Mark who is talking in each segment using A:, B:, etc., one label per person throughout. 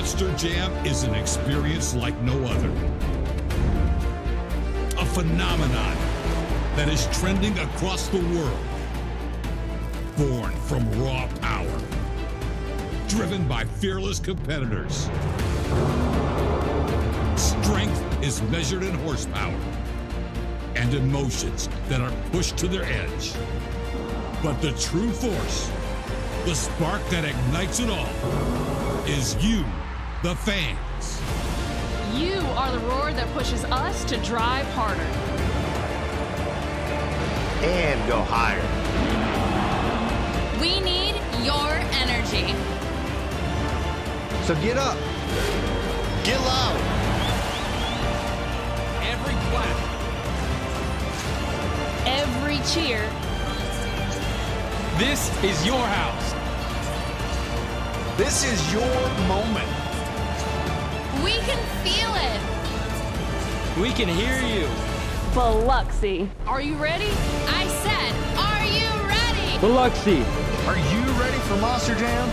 A: Monster Jam is an experience like no other. A phenomenon that is trending across the world. Born from raw power. Driven by fearless competitors. Strength is measured in horsepower and emotions that are pushed to their edge. But the true force, the spark that ignites it all, is you, the fans.
B: You are the roar that pushes us to drive harder.
C: And go higher.
D: We need your energy.
C: So get up. Get loud.
E: Every clap.
B: Every cheer.
E: This is your house.
C: This is your moment.
D: We can feel it.
E: We can hear you.
B: Biloxi. Are you ready?
D: I said, are you ready?
E: Biloxi.
C: Are you ready for Monster Jam?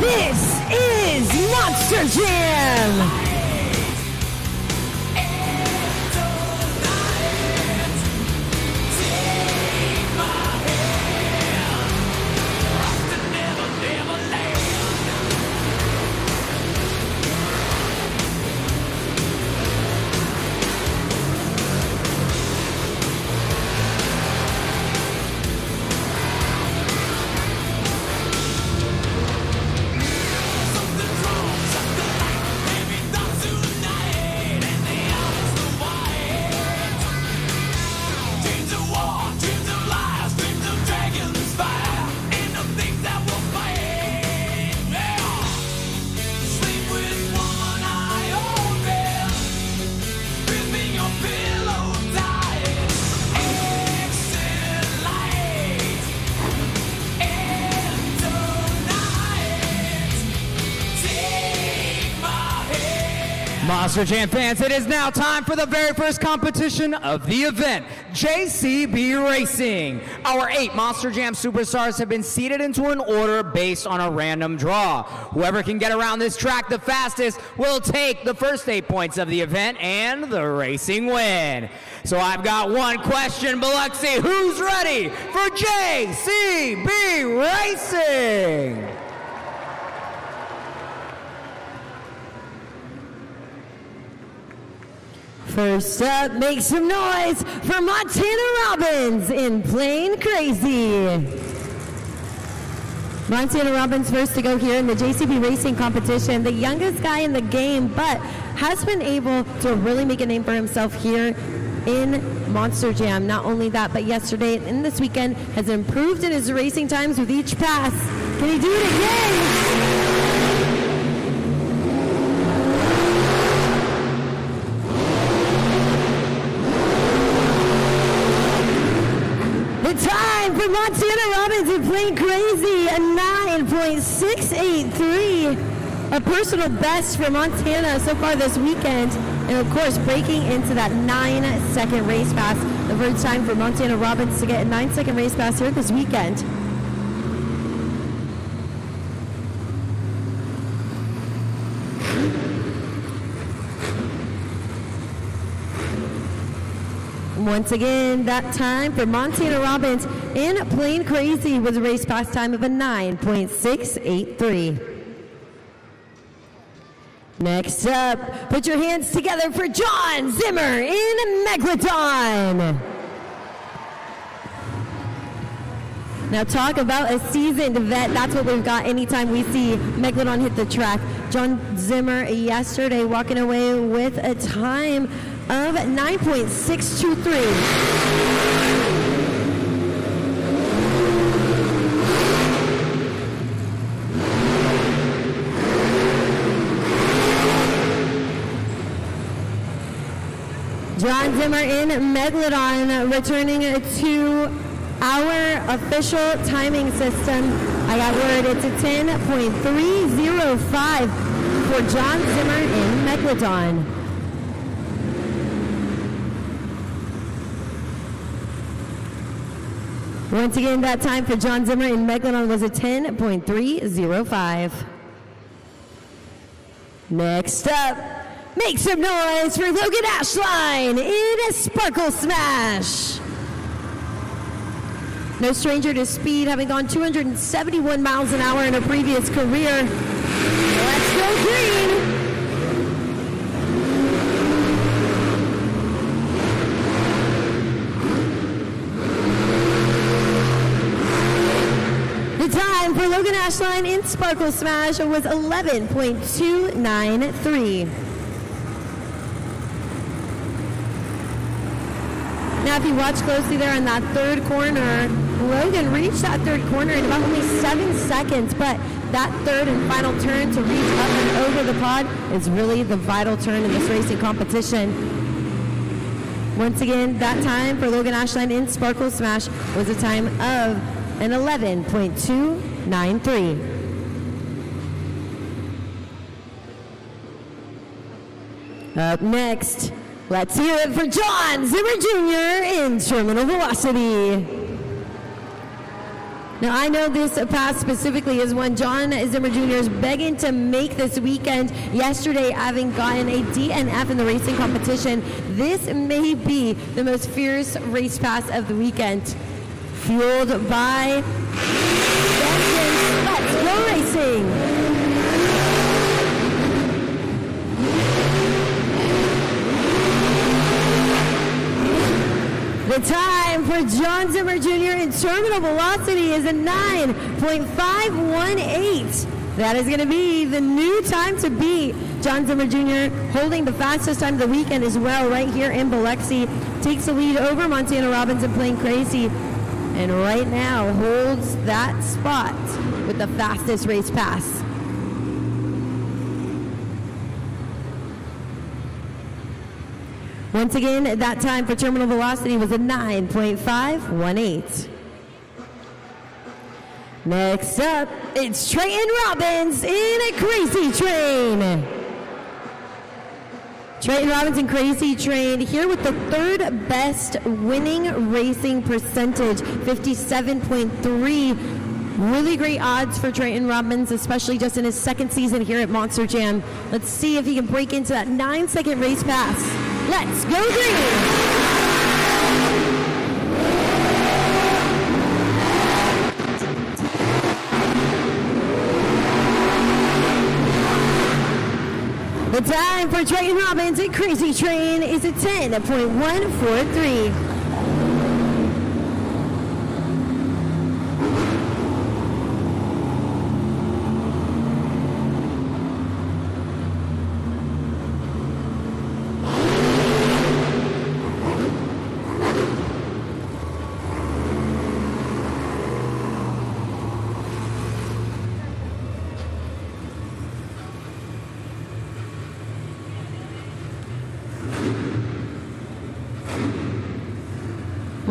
F: This is Monster Jam!
G: Monster Jam fans, it is now time for the very first competition of the event, JCB Racing. Our 8 Monster Jam superstars have been seated into an order based on a random draw. Whoever can get around this track the fastest will take the first 8 points of the event and the racing win. So I've got one question, Biloxi. Who's ready for JCB Racing?
F: First up, make some noise for Montana Robbins in Plain Crazy. Montana Robbins first to go here in the JCB Racing competition, the youngest guy in the game, but has been able to really make a name for himself here in Monster Jam. Not only that, but yesterday and this weekend has improved in his racing times with each pass. Can he do it again? Montana Robbins is playing crazy, a 9.683. A personal best for Montana so far this weekend. And of course, breaking into that 9-second race pass. The first time for Montana Robbins to get a 9-second race pass here this weekend. Once again, that time for Montana Robbins in Plain Crazy was a race pass time of a 9.683. Next up, put your hands together for John Zimmer in Megalodon. Now talk about a seasoned vet. That's what we've got anytime we see Megalodon hit the track. John Zimmer yesterday walking away with a time of 9.623. John Zimmer in Megalodon returning to our official timing system. I got word it's a 10.305 for John Zimmer in Megalodon. Once again, that time for John Zimmer in Megalodon was a 10.305. Next up, make some noise for Logan Ashline in a Sparkle Smash. No stranger to speed, having gone 271 miles an hour in a previous career. Let's go green. The time for Logan Ashline in Sparkle Smash was 11.293. Now, if you watch closely there on that third corner, Logan reached that third corner in about only 7 seconds, but that third and final turn to reach up and over the pod is really the vital turn in this racing competition. Once again, that time for Logan Ashline in Sparkle Smash was a time of an 11.293. Up next, let's hear it for John Zimmer Jr. in Terminal Velocity. Now, I know this pass specifically is one John Zimmer Jr. is begging to make this weekend. Yesterday, having gotten a DNF in the racing competition, this may be the most fierce race pass of the weekend. Fueled by vengeance. Let's go racing! The time for John Zimmer Jr. in Terminal Velocity is a 9.518. That is going to be the new time to beat. John Zimmer Jr. holding the fastest time of the weekend as well right here in Biloxi. Takes the lead over Montana Robbins and Plain Crazy. And right now holds that spot with the fastest race pass. Once again, that time for Terminal Velocity was a 9.518. Next up, it's Trayton Robbins in a Crazy Train. Trayton Robbins in Crazy Train here with the third best winning racing percentage, 57.3. Really great odds for Trayton Robbins, especially just in his second season here at Monster Jam. Let's see if he can break into that 9-second race pass. Let's go green! The time for Trayton Robbins at Crazy Train is a 10.143.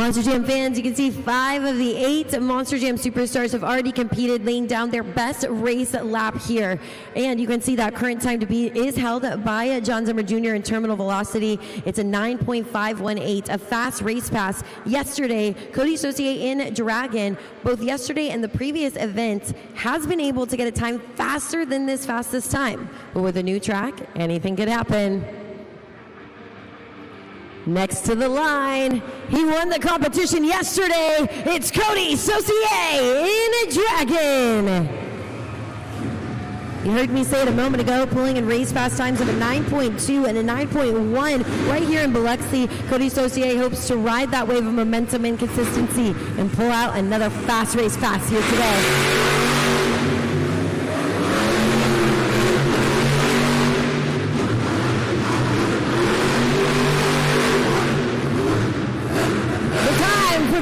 F: Monster Jam fans, you can see 5 of the 8 Monster Jam superstars have already competed, laying down their best race lap here. And you can see that current time to beat is held by John Zimmer Jr. in terminal velocity. It's a 9.518, a fast race pass. Yesterday, Cody Saucier in Dragon, both yesterday and the previous event, has been able to get a time faster than this fastest time. But with a new track, anything could happen. Next to the line, he won the competition yesterday. It's Cody Saucier in Dragon. You heard me say it a moment ago, pulling in race pass times of a 9.2 and a 9.1 right here in Biloxi. Cody Saucier hopes to ride that wave of momentum and consistency and pull out another fast race pass here today.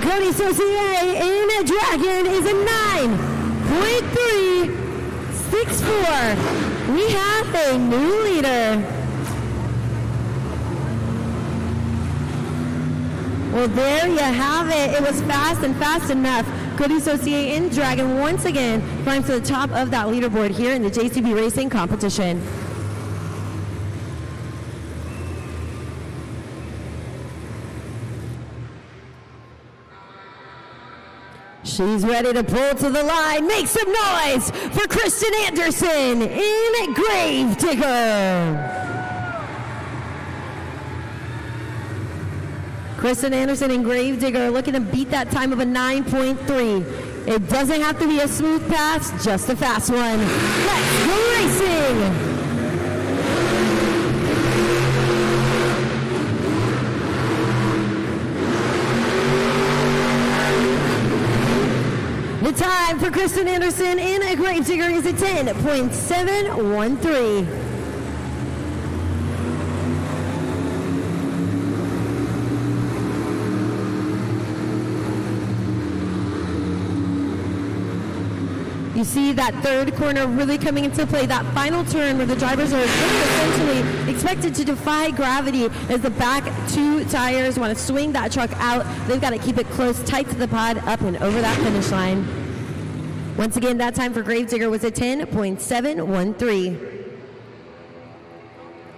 F: Cody Saucier in a Dragon is a 9.364. We have a new leader. Well, there you have it. It was fast enough. Cody Saucier in Dragon once again climbs to the top of that leaderboard here in the JCB Racing competition. She's ready to pull to the line. Make some noise for Kristen Anderson in Gravedigger. Kristen Anderson in Gravedigger looking to beat that time of a 9.3. It doesn't have to be a smooth pass, just a fast one. Let's go racing. The time for Kristen Anderson in a Gravedigger is a 10.713. You see that third corner really coming into play, that final turn where the drivers are essentially expected to defy gravity as the back 2 tires want to swing that truck out. They've got to keep it close, tight to the pod, up and over that finish line. Once again, that time for Gravedigger was a 10.713.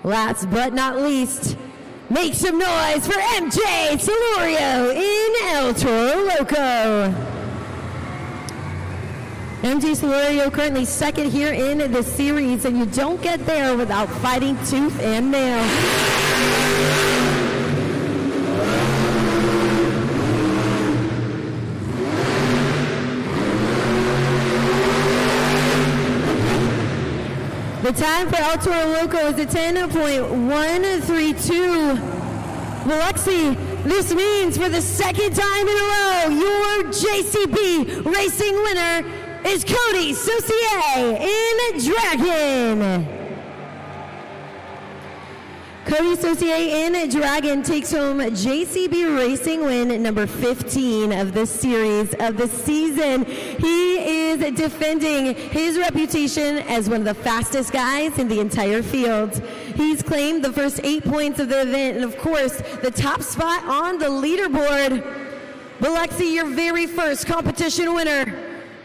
F: Last but not least, make some noise for MJ Celorio in El Toro Loco. MJ Celorio currently second here in the series, and you don't get there without fighting tooth and nail. The time for El Toro Loco is a 10.132. Biloxi, this means for the second time in a row, your JCB Racing winner is Cody Saucier in Dragon. Cody Saucier in Dragon takes home JCB Racing win number 15 of this series of the season. He is defending his reputation as one of the fastest guys in the entire field. He's claimed the first 8 points of the event and, of course, the top spot on the leaderboard. Biloxi, your very first competition winner.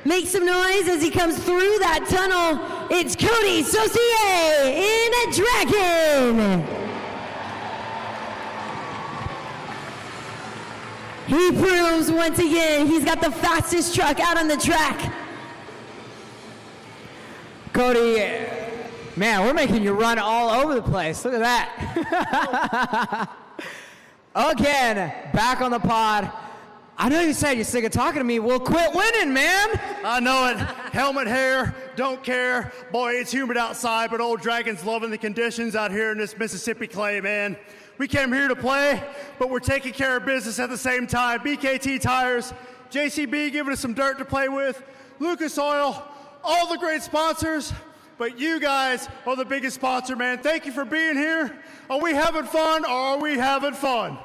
F: Make some noise as he comes through that tunnel. It's Cody Saucier in Dragon. He proves once again he's got the fastest truck out on the track.
G: Cody, man, we're making you run all over the place. Look at that. Again, back on the pod. I know you said you're sick of talking to me. Well, quit winning, man.
H: I know it. Helmet hair, don't care. Boy, it's humid outside, but old Dragon's loving the conditions out here in this Mississippi clay, man. We came here to play, but we're taking care of business at the same time. BKT Tires, JCB giving us some dirt to play with, Lucas Oil, all the great sponsors, but you guys are the biggest sponsor, man. Thank you for being here. Are we having fun, or are we having fun?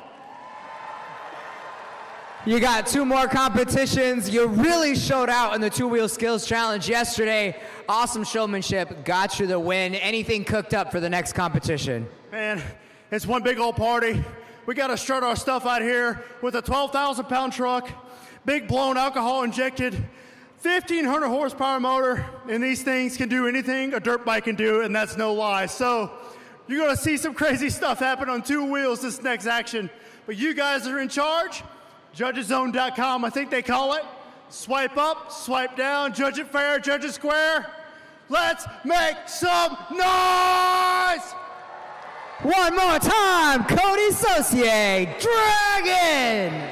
G: You got 2 more competitions. You really showed out in the 2-wheel skills challenge yesterday. Awesome showmanship, got you the win. Anything cooked up for the next competition?
H: Man, it's one big old party. We got to strut our stuff out here with a 12,000-pound truck, big blown alcohol injected, 1,500 horsepower motor, and these things can do anything a dirt bike can do, and that's no lie. So you're going to see some crazy stuff happen on two wheels this next action. But you guys are in charge. Judgeszone.com, I think they call it. Swipe up, swipe down, judge it fair, judge it square. Let's make some noise!
G: One more time, Cody Saucier, Dragon!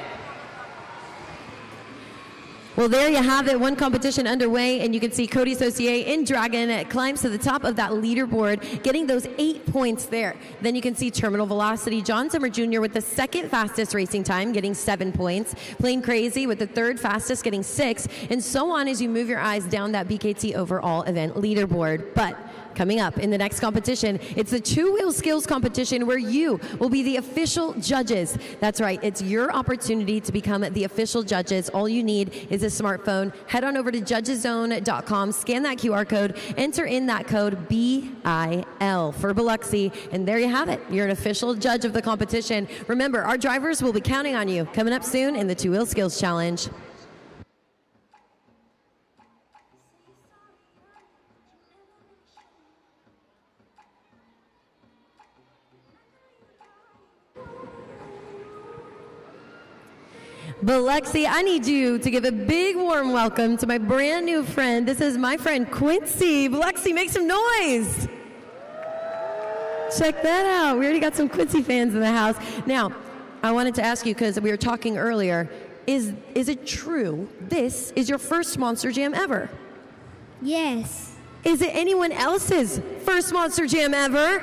F: Well, there you have it. One competition underway, and you can see Cody Saucier in Dragon climbs to the top of that leaderboard, getting those 8 points there. Then you can see Terminal Velocity, John Zimmer Jr. with the second fastest racing time, getting 7 points. Plain Crazy with the third fastest, getting 6, and so on as you move your eyes down that BKT overall event leaderboard. But coming up in the next competition, it's the two-wheel skills competition where you will be the official judges. That's right, it's your opportunity to become the official judges. All you need is a smartphone. Head on over to judgeszone.com, scan that QR code, enter in that code BIL for Biloxi, and there you have it. You're an official judge of the competition. Remember, our drivers will be counting on you. Coming up soon in the Two-Wheel Skills Challenge. Biloxi, I need you to give a big warm welcome to my brand new friend. This is my friend Quincy. Biloxi, make some noise. Check that out. We already got some Quincy fans in the house. Now, I wanted to ask you, because we were talking earlier, is it true this is your first Monster Jam ever?
I: Yes.
F: Is it anyone else's first Monster Jam ever?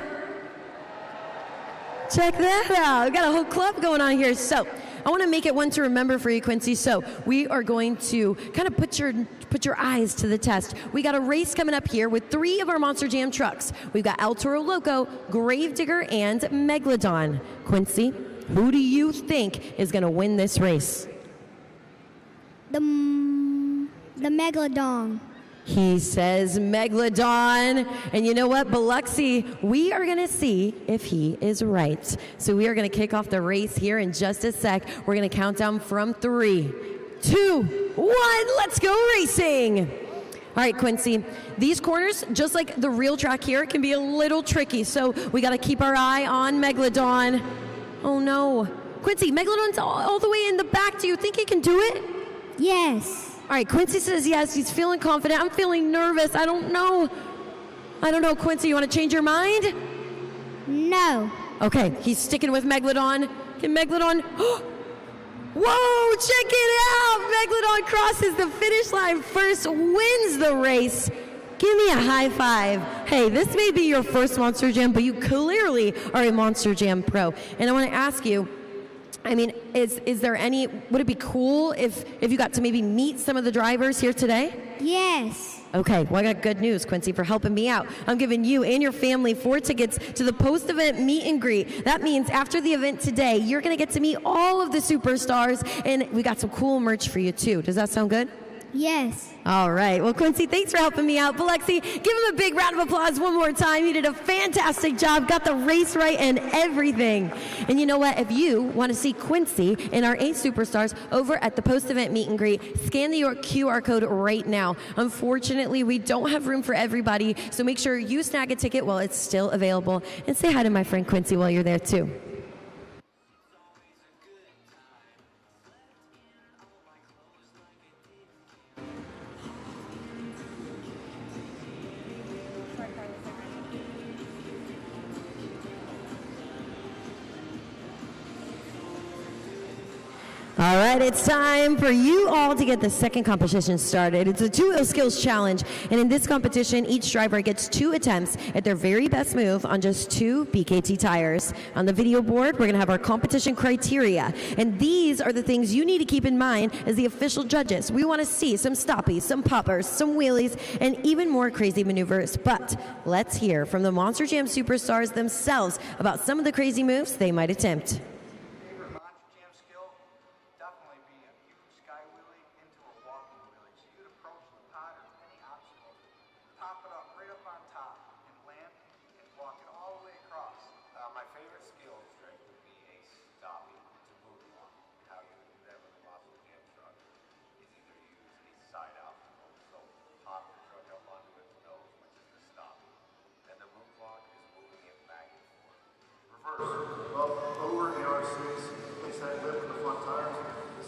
F: Check that out. We got a whole club going on here. So I want to make it one to remember for you, Quincy. So we are going to kind of put your eyes to the test. We got a race coming up here with 3 of our Monster Jam trucks. We've got El Toro Loco, Gravedigger, and Megalodon. Quincy, who do you think is going to win this race?
I: The Megalodon.
F: He says Megalodon. And you know what, Biloxi, we are going to see if he is right. So we are going to kick off the race here in just a sec. We're going to count down from 3, 2, 1. Let's go racing. All right, Quincy, these corners, just like the real track here, can be a little tricky. So we got to keep our eye on Megalodon. Oh, no. Quincy, Megalodon's all the way in the back. Do you think he can do it?
I: Yes.
F: All right, Quincy says yes. He's feeling confident. I'm feeling nervous. I don't know, Quincy. You want to change your mind?
I: No.
F: Okay, he's sticking with Megalodon. Can Megalodon... Whoa, check it out! Megalodon crosses the finish line first, wins the race. Give me a high five. Hey, this may be your first Monster Jam, but you clearly are a Monster Jam pro. And I want to ask you, I mean, is there any, would it be cool if you got to maybe meet some of the drivers here today?
I: Yes.
F: Okay, well, I got good news, Quincy, for helping me out. I'm giving you and your family 4 tickets to the post-event meet and greet. That means after the event today, you're going to get to meet all of the superstars, and we got some cool merch for you, too. Does that sound good?
I: Yes.
F: All right. Well, Quincy, thanks for helping me out. Biloxi, give him a big round of applause one more time. You did a fantastic job, got the race right and everything. And you know what? If you want to see Quincy and our 8 superstars over at the post-event meet and greet, scan the QR code right now. Unfortunately, we don't have room for everybody, so make sure you snag a ticket while it's still available. And say hi to my friend Quincy while you're there, too. All right, it's time for you all to get the second competition started. It's a two-wheel skills challenge, and in this competition, each driver gets 2 attempts at their very best move on just 2 BKT tires. On the video board, we're going to have our competition criteria, and these are the things you need to keep in mind as the official judges. We want to see some stoppies, some poppers, some wheelies, and even more crazy maneuvers. But let's hear from the Monster Jam superstars themselves about some of the crazy moves they might attempt.
J: My favorite skill is right, would be a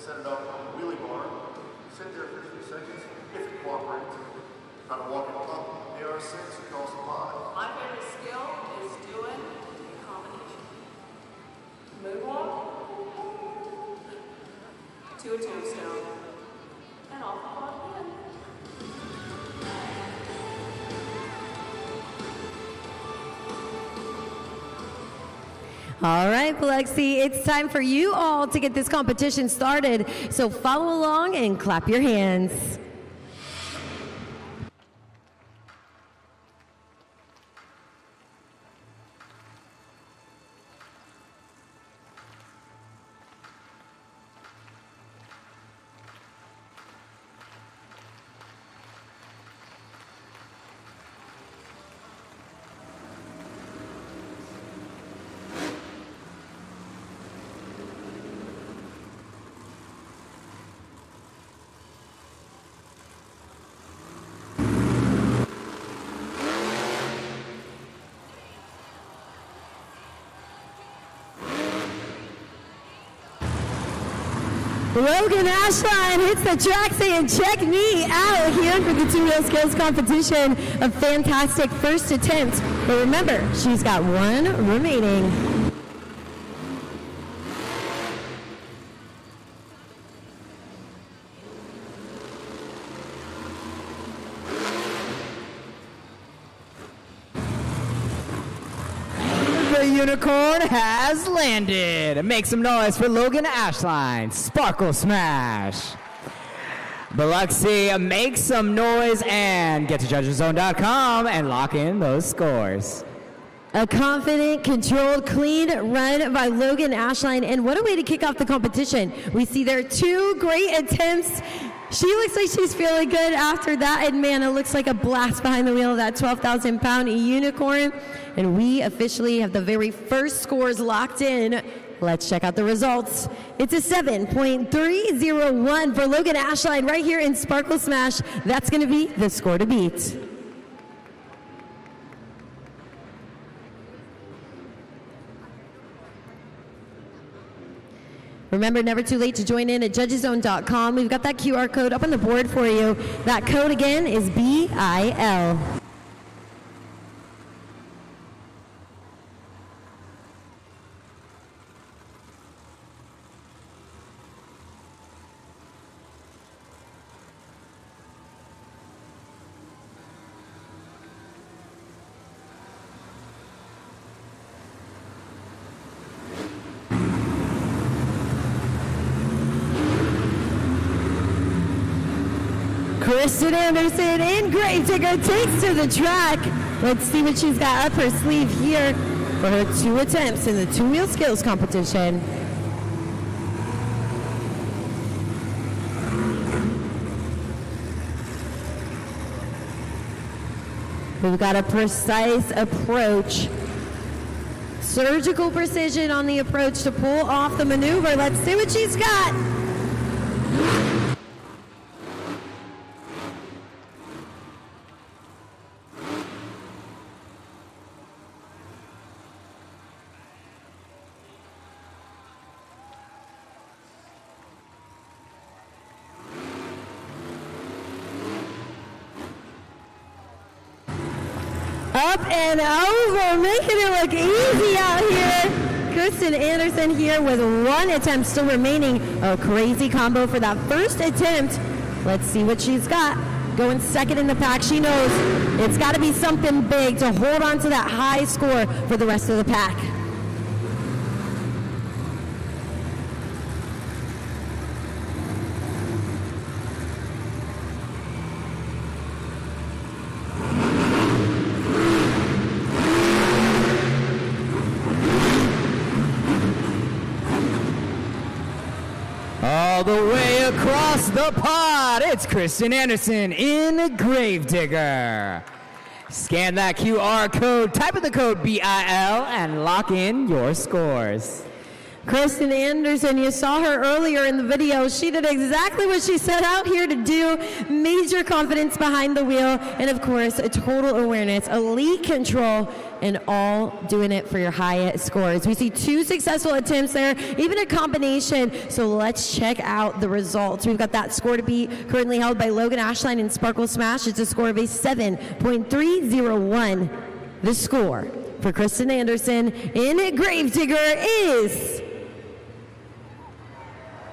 H: set it up on the wheelie bar, sit there for a few seconds, if it cooperates. Try to walk it up, AR6, across the body.
B: My favorite skill is doing a combination. Moonwalk to a tombstone and off the bottom again.
F: All right, Biloxi, it's time for you all to get this competition started. So follow along and clap your hands. Logan Ashline hits the track saying, check me out here for the two-wheel skills competition. A fantastic first attempt. But remember, she's got one remaining.
G: The unicorn has landed. Make some noise for Logan Ashline. Sparkle Smash. Biloxi, make some noise and get to judgeszone.com and lock in those scores.
F: A confident, controlled, clean run by Logan Ashline. And what a way to kick off the competition. We see there two great attempts. She looks like she's feeling good after that. And man, it looks like a blast behind the wheel of that 12,000-pound unicorn. And we officially have the very first scores locked in. Let's check out the results. It's a 7.301 for Logan Ashline right here in Sparkle Smash. That's going to be the score to beat. Remember, never too late to join in at judgeszone.com. We've got that QR code up on the board for you. That code again is BIL. Kristen Anderson in Gravedigger takes to the track. Let's see what she's got up her sleeve here for her two attempts in the two-wheel skills competition. We've got a precise approach. Surgical precision on the approach to pull off the maneuver. Let's see what she's got. Up and over, making it look easy out here. Kristen Anderson here with one attempt still remaining. A crazy combo for that first attempt. Let's see what she's got. Going second in the pack. She knows it's got to be something big to hold on to that high score for the rest of the pack.
G: All the way across the pod, it's Kristen Anderson in Gravedigger. Scan that QR code, type in the code BIL, and lock in your scores.
F: Kristen Anderson, you saw her earlier in the video. She did exactly what she set out here to do. Major confidence behind the wheel, and of course, a total awareness, elite control, and all doing it for your high scores. We see 2 successful attempts there, even a combination. So let's check out the results. We've got that score to beat, currently held by Logan Ashline and Sparkle Smash. It's a score of a 7.301. The score for Kristen Anderson in Gravedigger is...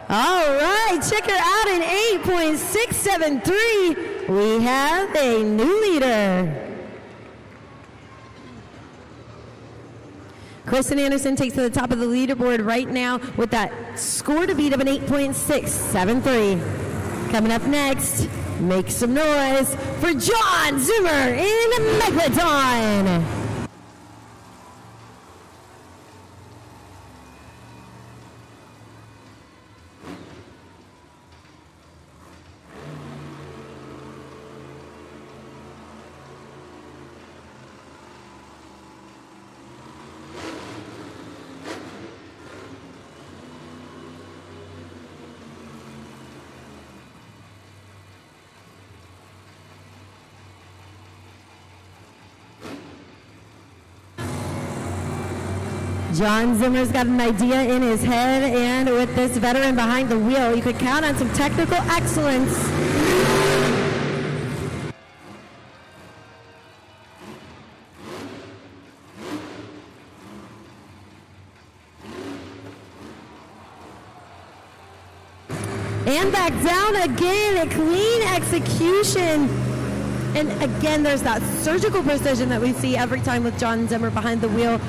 F: All right, check her out in 8.673. We have a new leader. Kristen Anderson takes to the top of the leaderboard right now with that score to beat of an 8.673. Coming up next, make some noise for John Zimmer in Megalodon. John Zimmer's got an idea in his head, and with this veteran behind the wheel, you could count on some technical excellence. And back down again, a clean execution. And again, there's that surgical precision that we see every time with John Zimmer behind the wheel.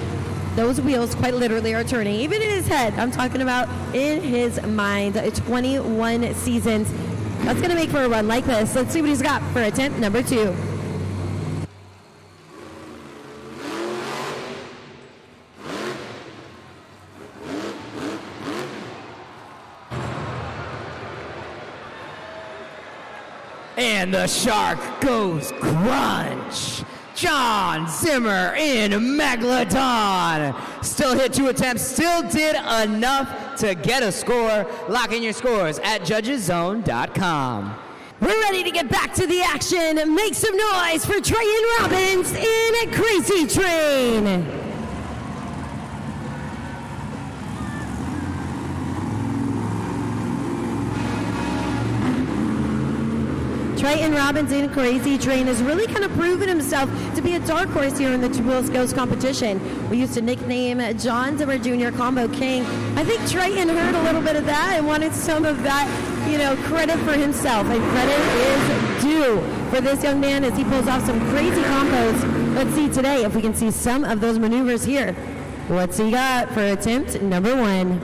F: Those wheels quite literally are turning, even in his head. I'm talking about in his mind. 21 seasons. That's going to make for a run like this. Let's see what he's got for attempt number 2.
G: And the shark goes crunch. John Zimmer in Megalodon. Still hit 2 attempts, still did enough to get a score. Lock in your scores at judgeszone.com.
F: We're ready to get back to the action. Make some noise for Trayton Robbins in a Crazy Train. Trayton Robbins in Crazy Train has really kind of proven himself to be a dark horse here in the Two Wheels Ghost competition. We used to nickname John Zimmer Jr. Combo King. I think Trayton heard a little bit of that and wanted some of that, credit for himself. And credit is due for this young man as he pulls off some crazy combos. Let's see today if we can see some of those maneuvers here. What's he got for attempt number 1?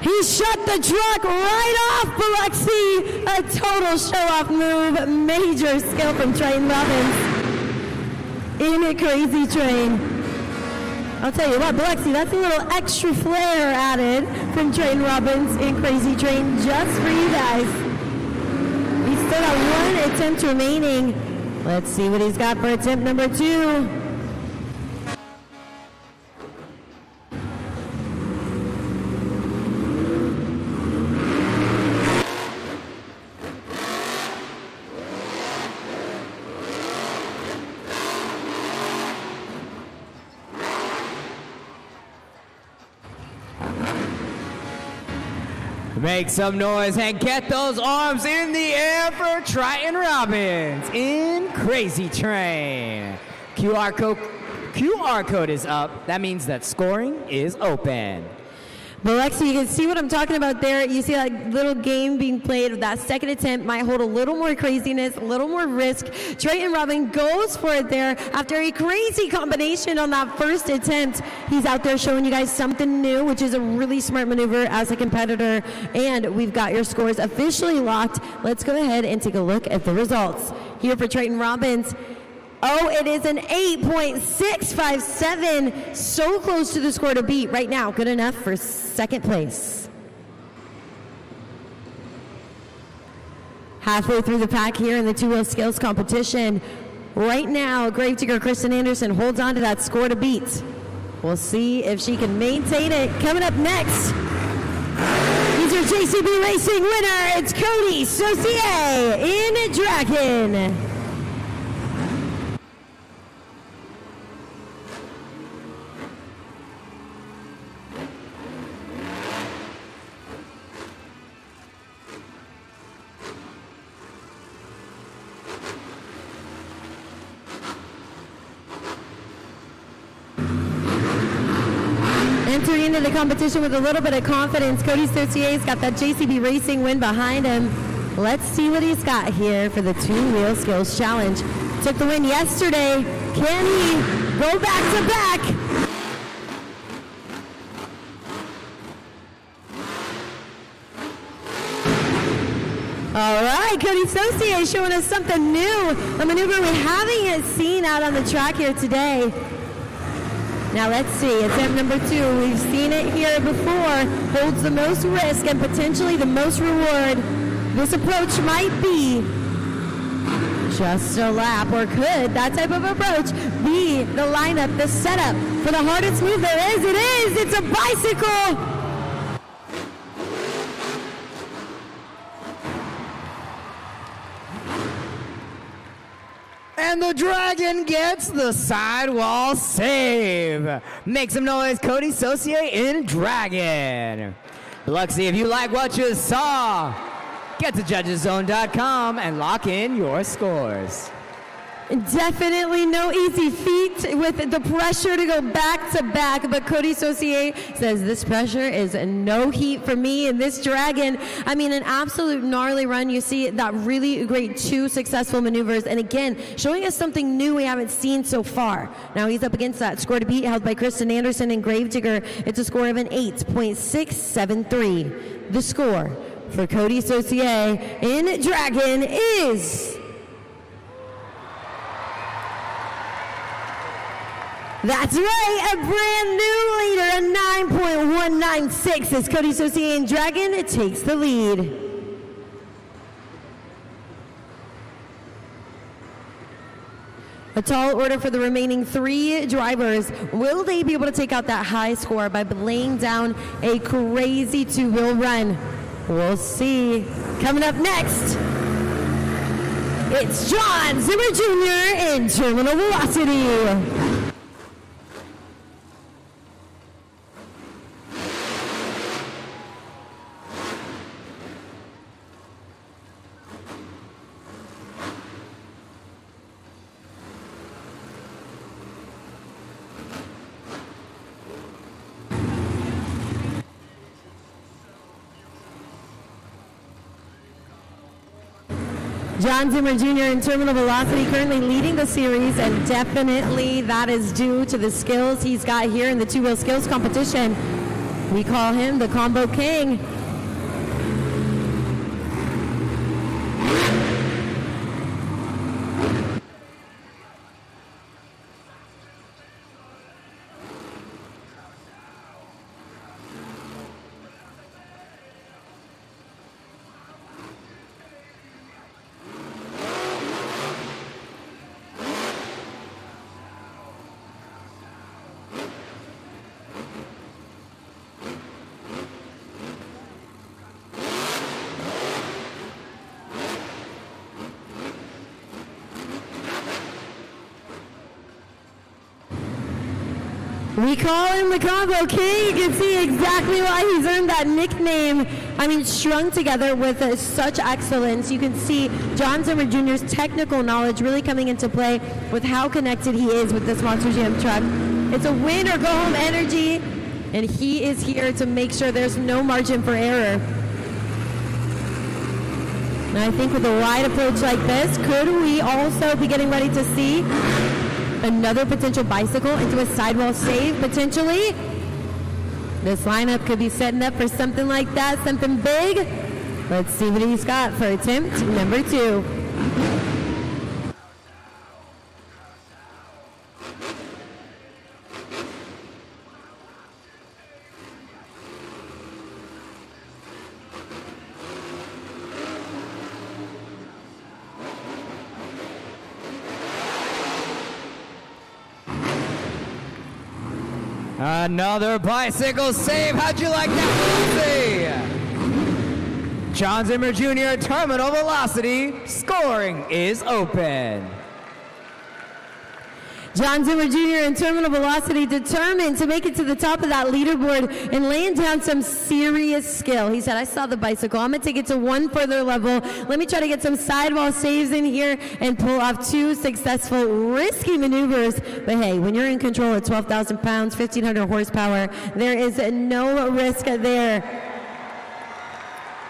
F: He shut the truck right off Biloxi. A total show-off move. Major skill from Trayton Robbins in a Crazy Train. I'll tell you what, Biloxi, that's a little extra flair added from Trayton Robbins in Crazy Train just for you guys. He's still got 1 attempt remaining. Let's see what he's got for attempt number 2.
G: Make some noise and get those arms in the air for Trayton Robbins in Crazy Train. QR code is up. That means that scoring is open.
F: Biloxi, you can see what I'm talking about there. You see that little game being played. That second attempt might hold a little more craziness, a little more risk. Trayton Robin goes for it there after a crazy combination on that first attempt. He's out there showing you guys something new, which is a really smart maneuver as a competitor. And we've got your scores officially locked. Let's go ahead and take a look at the results. Here for Trayton Robbins. Oh, it is an 8.657. So close to the score to beat right now. Good enough for second place. Halfway through the pack here in the two-wheel skills competition. Right now, Gravedigger Kristen Anderson holds on to that score to beat. We'll see if she can maintain it. Coming up next, he's your JCB Racing winner. It's Cody Saucier in Dragon. Entering into the competition with a little bit of confidence, Cody Saucier's got that JCB Racing win behind him. Let's see what he's got here for the two-wheel skills challenge. Took the win yesterday. Can he go back to back? All right, Cody Saucier showing us something new, a maneuver we haven't seen out on the track here today. Now let's see, attempt number 2. We've seen it here before. Holds the most risk and potentially the most reward. This approach might be just a lap, or could that type of approach be the lineup, the setup for the hardest move there is? It is! It's a bicycle!
G: And the Dragon gets the sidewall save. Make some noise, Cody Saucier in Dragon. Biloxi, if you like what you saw, get to judgeszone.com and lock in your scores.
F: Definitely no easy feat with the pressure to go back to back, but Cody Saucier says this pressure is no heat for me in this Dragon. I mean, an absolute gnarly run. You see that really great 2 successful maneuvers, and again, showing us something new we haven't seen so far. Now he's up against that score to beat held by Kristen Anderson and Gravedigger. It's a score of an 8.673. The score for Cody Saucier in Dragon is... That's right, a brand new leader, a 9.196 as Cody Saucier in Dragon takes the lead. A tall order for the remaining 3 drivers. Will they be able to take out that high score by laying down a crazy 2-wheel run? We'll see. Coming up next, it's John Zimmer Jr. in Terminal Velocity. John Zimmer Jr. in Terminal Velocity currently leading the series, and definitely that is due to the skills he's got here in the 2-wheel skills competition. We call him the Combo King. We call him the Combo King. You can see exactly why he's earned that nickname. I mean, strung together with such excellence. You can see John Zimmer Jr.'s technical knowledge really coming into play with how connected he is with this Monster Jam truck. It's a win or go home energy and he is here to make sure there's no margin for error. And I think with a wide approach like this, could we also be getting ready to see another potential bicycle into a sidewall save, potentially? This lineup could be setting up for something like that, something big. Let's see what he's got for attempt number 2.
G: Another bicycle save. How'd you like that, Biloxi? John Zimmer Jr. terminal velocity. Scoring is open.
F: John Zimmer Jr. in terminal velocity, determined to make it to the top of that leaderboard and laying down some serious skill. He said, I saw the bicycle. I'm going to take it to one further level. Let me try to get some sidewall saves in here and pull off 2 successful, risky maneuvers. But hey, when you're in control at 12,000 pounds, 1,500 horsepower, there is no risk there.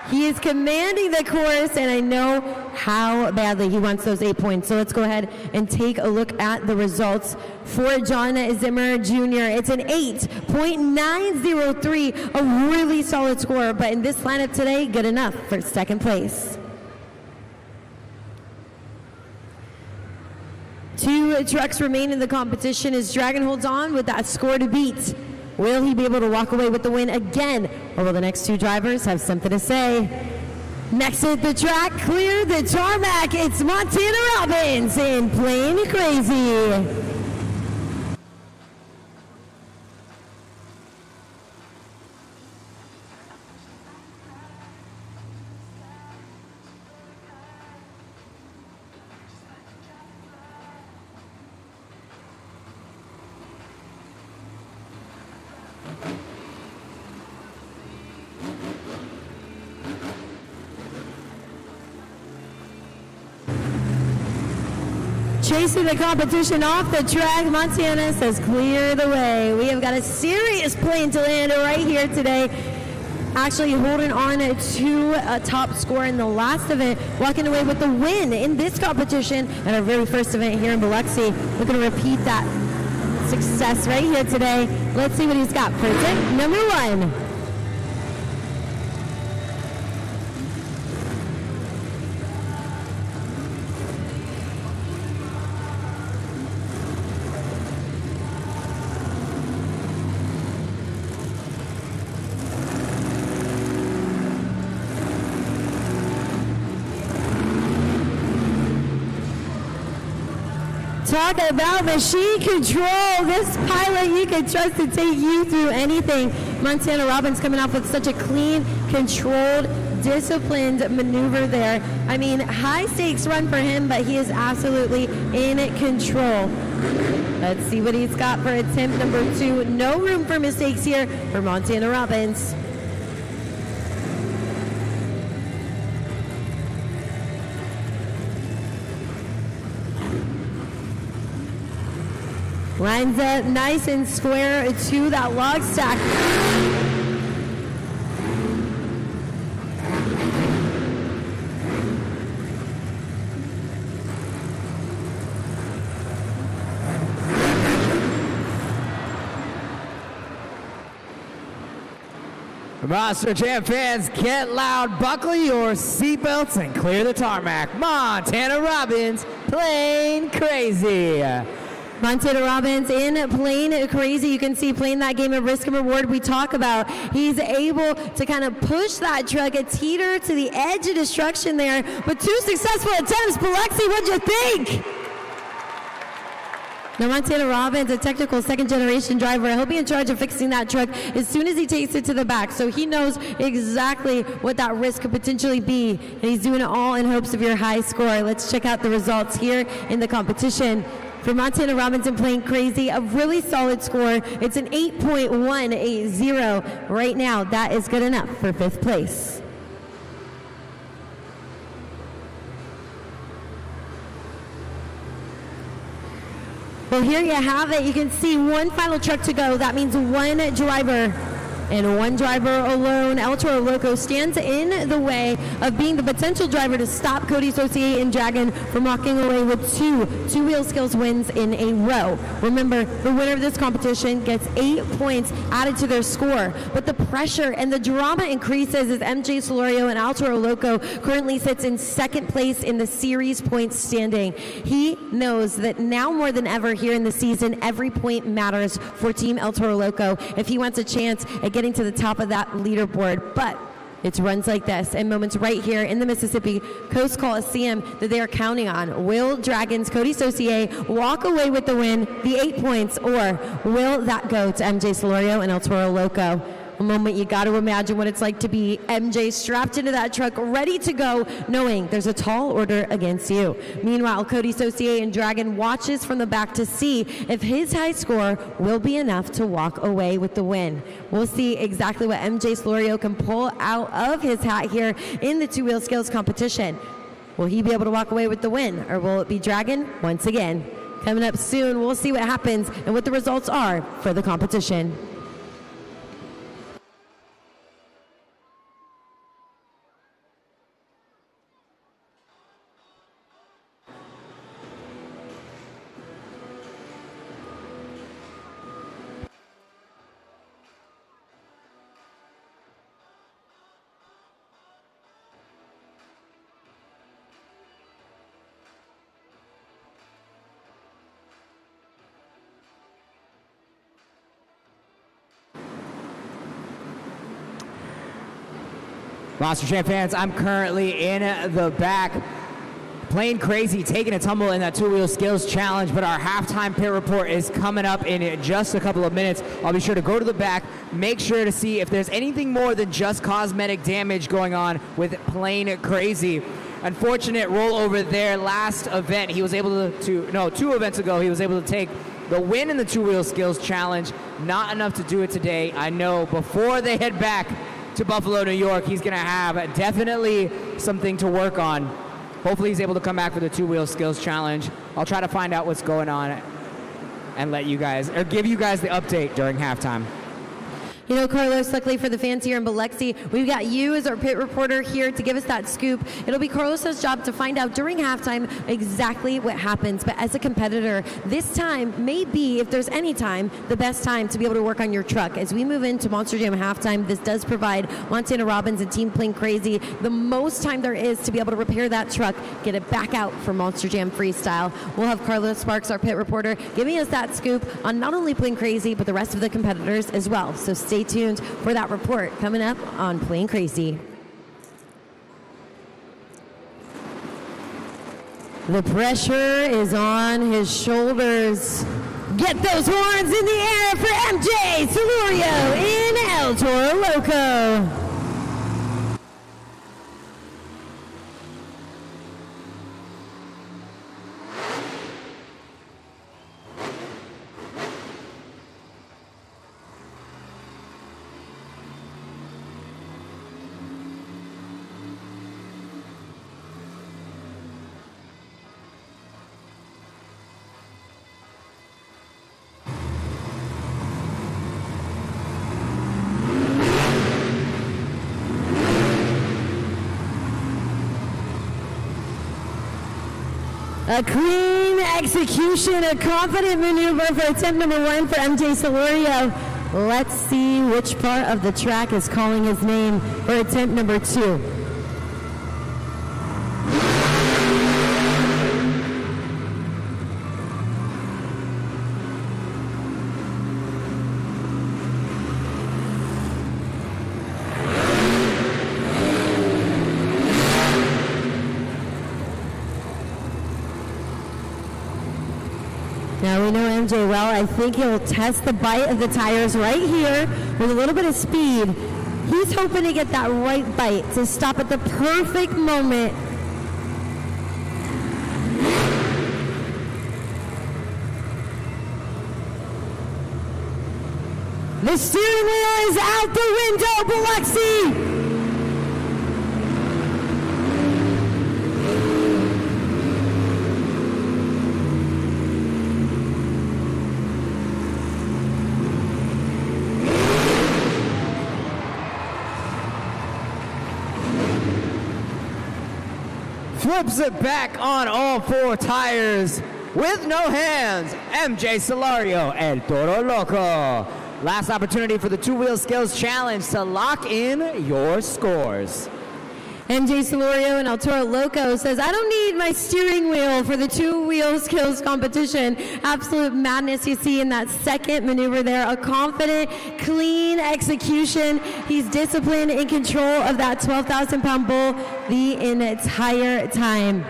F: He is commanding the course, and I know how badly he wants those 8 points. So let's go ahead and take a look at the results for John Zimmer Jr. It's an 8.903, a really solid score, but in this lineup today, good enough for second place. 2 trucks remain in the competition as Dragon holds on with that score to beat. Will he be able to walk away with the win again, or will the next 2 drivers have something to say? Next at the track, clear the tarmac, it's Montana Robbins in Plain Crazy. Chasing the competition off the track, Montana says clear the way. We have got a serious plane to land right here today. Actually holding on to a top score in the last event, walking away with the win in this competition at our very first event here in Biloxi. We're going to repeat that success right here today. Let's see what he's got for tip number 1. Talk about machine control. This pilot you can trust to take you through anything. Montana Robbins coming off with such a clean, controlled, disciplined maneuver there. I mean, high stakes run for him, but he is absolutely in control. Let's see what he's got for attempt number 2. No room for mistakes here for Montana Robbins. Lines up nice and square to that log stack.
G: Monster Jam fans, get loud, buckle your seatbelts, and clear the tarmac. Montana Robbins, Plain Crazy.
F: Montana Robbins in Plain Crazy. You can see playing that game of risk and reward we talk about. He's able to kind of push that truck, a teeter to the edge of destruction there. But 2 successful attempts. Biloxi, what'd you think? Now Montana Robbins, a technical second-generation driver, he'll be in charge of fixing that truck as soon as he takes it to the back. So he knows exactly what that risk could potentially be. And he's doing it all in hopes of your high score. Let's check out the results here in the competition. For Montana Robbins and Plain Crazy, a really solid score. It's an 8.180 right now. That is good enough for 5th place. Well, here you have it. You can see one final truck to go. That means one driver. And one driver alone. El Toro Loco stands in the way of being the potential driver to stop Cody Saucier and Dragon from walking away with two wheel skills wins in a row. Remember, the winner of this competition gets 8 points added to their score. But the pressure and the drama increases as MJ Solorio and El Toro Loco currently sits in second place in the series points standing. He knows that now more than ever here in the season, every point matters for Team El Toro Loco if he wants a chance at getting to the top of that leaderboard. But it's runs like this and moments right here in the Mississippi Coast Coliseum that they are counting on. Will Dragons' Cody Saucier walk away with the win, the 8 points, or will that go to MJ Solorio and El Toro Loco? A moment you got to imagine what it's like to be MJ strapped into that truck, ready to go, knowing there's a tall order against you. Meanwhile, Cody Saucier and Dragon watches from the back to see if his high score will be enough to walk away with the win. We'll see exactly what MJ Solorio can pull out of his hat here in the two-wheel skills competition. Will he be able to walk away with the win, or will it be Dragon once again? Coming up soon, we'll see what happens and what the results are for the competition.
G: Monster Jam fans, I'm currently in the back, playing crazy, taking a tumble in that two-wheel skills challenge, but our halftime pit report is coming up in just a couple of minutes. I'll be sure to go to the back, make sure to see if there's anything more than just cosmetic damage going on with playing crazy. Unfortunate rollover there last event. He was able to 2 events ago, he was able to take the win in the two-wheel skills challenge. Not enough to do it today. I know before they head back to Buffalo, New York, he's going to have definitely something to work on. Hopefully he's able to come back for the two-wheel skills challenge. I'll try to find out what's going on and let you guys, or give you guys the update during halftime.
F: You know, Carlos, luckily for the fans here in Biloxi, we've got you as our pit reporter here to give us that scoop. It'll be Carlos's job to find out during halftime exactly what happens. But as a competitor, this time may be, if there's any time, the best time to be able to work on your truck. As we move into Monster Jam halftime, this does provide Montana Robbins and Team Playing Crazy the most time there is to be able to repair that truck, get it back out for Monster Jam Freestyle. We'll have Carlos Sparks, our pit reporter, giving us that scoop on not only Playing Crazy, but the rest of the competitors as well. So stay tuned for that report coming up on Playing Crazy. The pressure is on his shoulders. Get those horns in the air for MJ Solorio in El Toro Loco. A clean execution, a confident maneuver for attempt number 1 for MJ Solorio. Let's see which part of the track is calling his name for attempt number 2. Now we know MJ well. I think he'll test the bite of the tires right here with a little bit of speed. He's hoping to get that right bite to stop at the perfect moment. The steering wheel is out the window, Biloxi!
G: Flips it back on all four tires with no hands. MJ Solario and Toro Loco. Last opportunity for the two-wheel skills challenge to lock in your scores.
F: MJ Solario and El Toro Loco says, I don't need my steering wheel for the two-wheel skills competition. Absolute madness you see in that second maneuver there. A confident, clean execution. He's disciplined, in control of that 12,000-pound bull the entire time.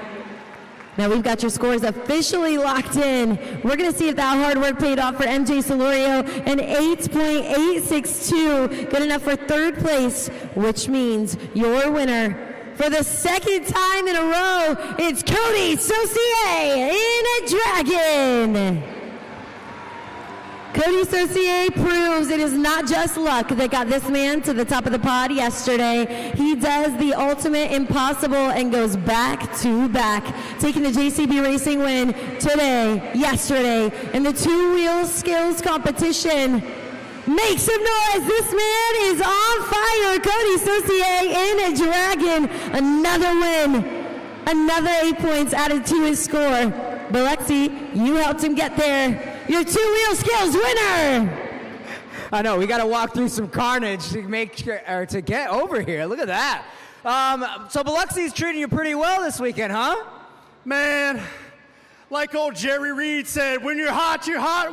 F: Now we've got your scores officially locked in. We're going to see if that hard work paid off for MJ Solario. An 8.862, good enough for third place, which means your winner for the second time in a row, it's Cody Saucier in a Dragon. Cody Saucier proves it is not just luck that got this man to the top of the pod yesterday. He does the ultimate impossible and goes back to back, taking the JCB Racing win today, yesterday, in the two-wheel skills competition. Make some noise, this man is on fire. Cody Saucier in a Dragon, another win, another 8 points added to his score. Biloxi, you helped him get there. Your two-wheel skills winner.
G: I know, we got to walk through some carnage to make sure, or to get over here. Look at that. So Biloxi's treating you pretty well this weekend, huh?
H: Man, like old Jerry Reed said, when you're hot,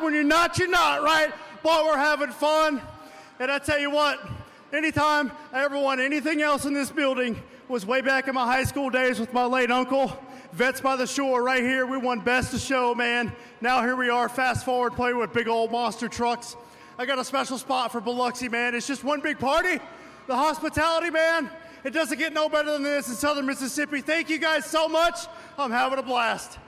H: when you're not, right? Boy, we're having fun. And I tell you what, anytime I ever won anything else in this building was way back in my high school days with my late uncle. Vets by the Shore right here. We won Best of Show, man. Now here we are, fast forward, playing with big old monster trucks. I got a special spot for Biloxi, man. It's just one big party. The hospitality, man, it doesn't get no better than this in Southern Mississippi. Thank you guys so much. I'm having a blast.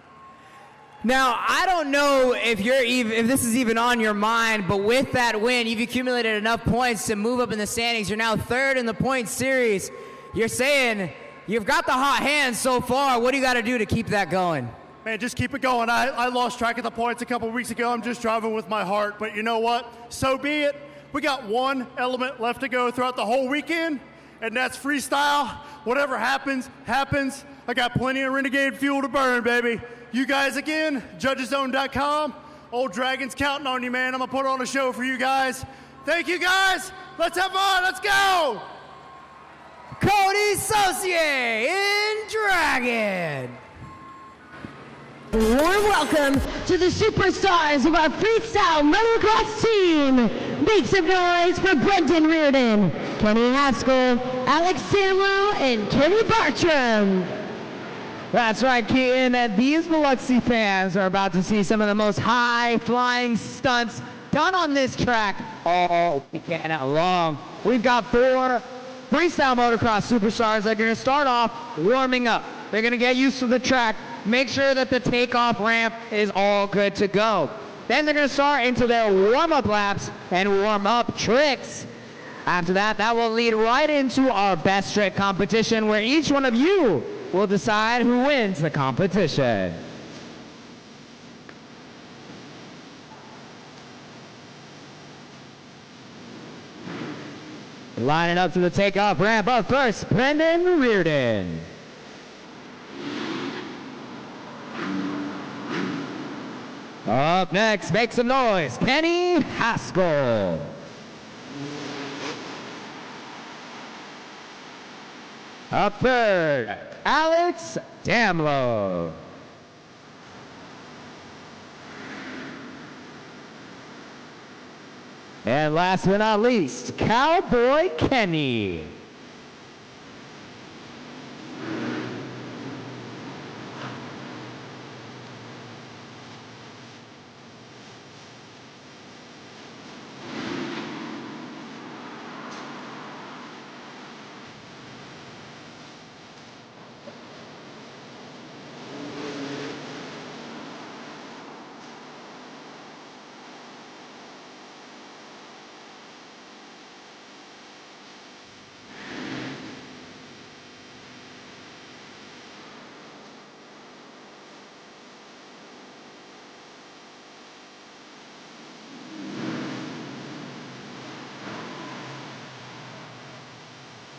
G: Now, I don't know if this is even on your mind, but with that win, you've accumulated enough points to move up in the standings. You're now third in the point series. You're saying you've got the hot hands so far. What do you got to do to keep that going?
H: Man, just keep it going. I lost track of the points a couple weeks ago. I'm just driving with my heart. But you know what? So be it. We got one element left to go throughout the whole weekend, and that's freestyle. Whatever happens, happens. I got plenty of Renegade fuel to burn, baby. You guys again, judgeszone.com. Old Dragon's counting on you, man. I'm going to put on a show for you guys. Thank you, guys. Let's have fun. Let's go.
G: Cody Saucier in Dragon.
F: Warm welcome to the superstars of our freestyle motocross team. Make some noise for Brendan Reardon, Kenny Haskell, Alex Samlow, and Kenny Bartram.
G: That's right, Keaton. These Biloxi fans are about to see some of the most high-flying stunts done on this track all weekend long. We've got 4 freestyle motocross superstars that are going to start off warming up. They're going to get used to the track, make sure that the takeoff ramp is all good to go. Then they're going to start into their warm-up laps and warm-up tricks. After that, that will lead right into our best trick competition, where each one of you will decide who wins the competition. Lining up to the takeoff ramp. Up first, Brendan Reardon. Up next, make some noise, Kenny Haskell. Up third, Alex Damlow. And last but not least, Cowboy Kenny.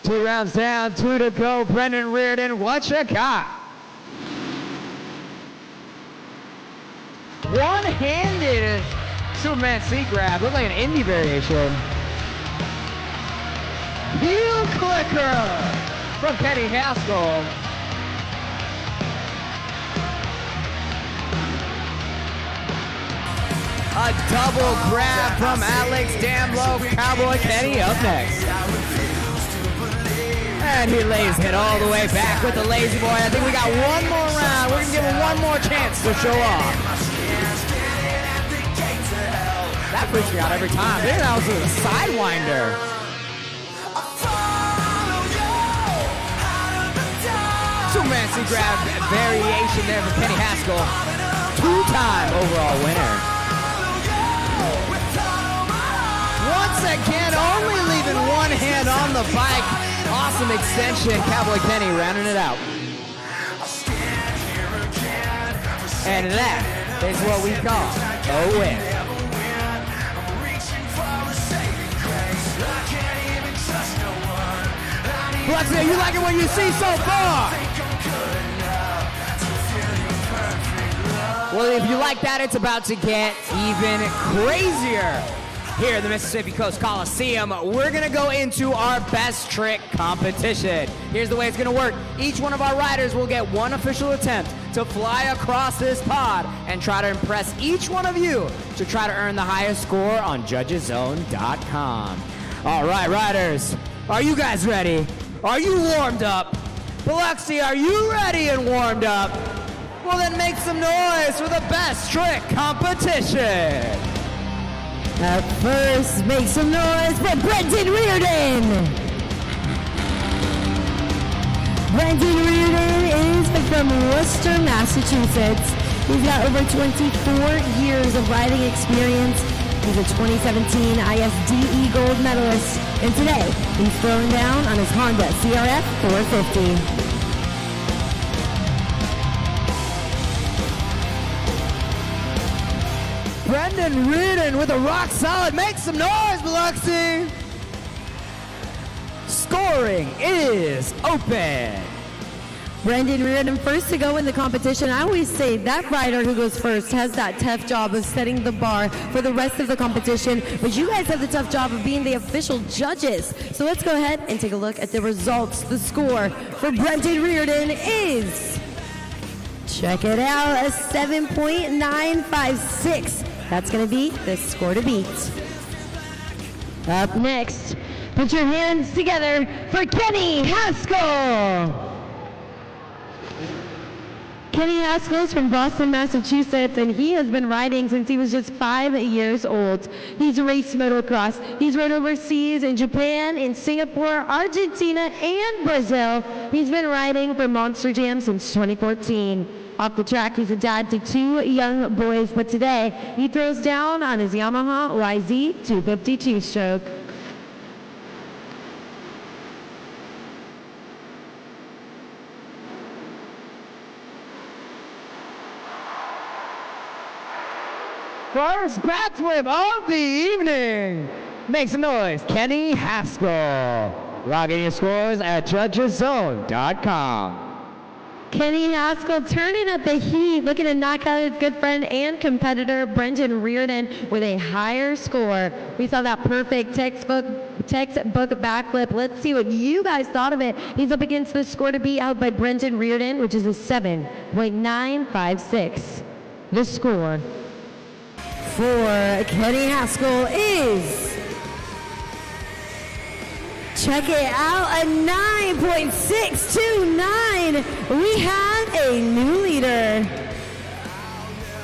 G: Two rounds down, 2 to go. Brendan Reardon, what you got? One-handed Superman seat grab. Looked like an indie variation. Heel clicker from Kenny Haskell. A double grab from Alex Damlow. Cowboy Kenny up next. And he lays it all the way back with the lazy boy. I think we got one more round. We're going to give him one more chance to show off. That freaks me out every time. Maybe that was a sidewinder. Superman seat grab variation there for Kenny Haskell. Two-time overall winner. Once again, only leaving one hand on the bike. Awesome extension. Cowboy Kenny rounding it out. And that is what we call a win. Biloxi, you like it what you see so far? Well, if you like that, it's about to get even crazier. Here at the Mississippi Coast Coliseum, we're gonna go into our best trick competition. Here's the way it's gonna work. Each one of our riders will get one official attempt to fly across this pod and try to impress each one of you to try to earn the highest score on judgeszone.com. All right, riders, are you guys ready? Are you warmed up? Biloxi, are you ready and warmed up? Well, then make some noise for the best trick competition.
F: Up first, make some noise for Brendan Reardon. Brendan Reardon is from Worcester, Massachusetts. He's got over 24 years of riding experience. He's a 2017 ISDE gold medalist. And today, he's throwing down on his Honda CRF 450.
G: Brendan Reardon with a rock solid. Make some noise, Biloxi. Scoring is open.
F: Brendan Reardon first to go in the competition. I always say that rider who goes first has that tough job of setting the bar for the rest of the competition, but you guys have the tough job of being the official judges. So let's go ahead and take a look at the results. The score for Brendan Reardon is, check it out, a 7.956. That's going to be the score to beat. Up next, put your hands together for Kenny Haskell. Kenny Haskell is from Boston, Massachusetts, and he has been riding since he was just 5 years old. He's raced motocross. He's rode overseas in Japan, in Singapore, Argentina, and Brazil. He's been riding for Monster Jam since 2014. Off the track, he's a dad to 2 young boys, but today he throws down on his Yamaha YZ 250 two-stroke.
G: First backflip of the evening. Make some noise, Kenny Haskell. Logging your scores at judgeszone.com.
F: Kenny Haskell turning up the heat, looking to knock out his good friend and competitor Brendan Reardon with a higher score. We saw that perfect textbook backflip. Let's see what you guys thought of it. He's up against the score to beat out by Brendan Reardon, which is a 7.956. The score for Kenny Haskell is, check it out, a 9.629. We have a new leader.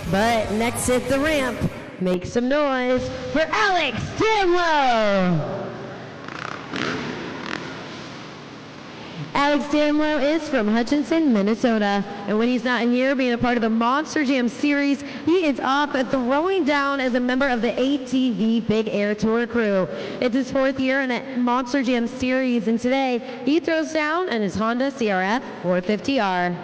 F: But next hit the ramp, make some noise for Alex Damlow. Alex Damlow is from Hutchinson, Minnesota. And when he's not in here being a part of the Monster Jam series, he is off throwing down as a member of the ATV Big Air Tour crew. It's his 4th year in a Monster Jam series, and today he throws down on his Honda CRF 450R.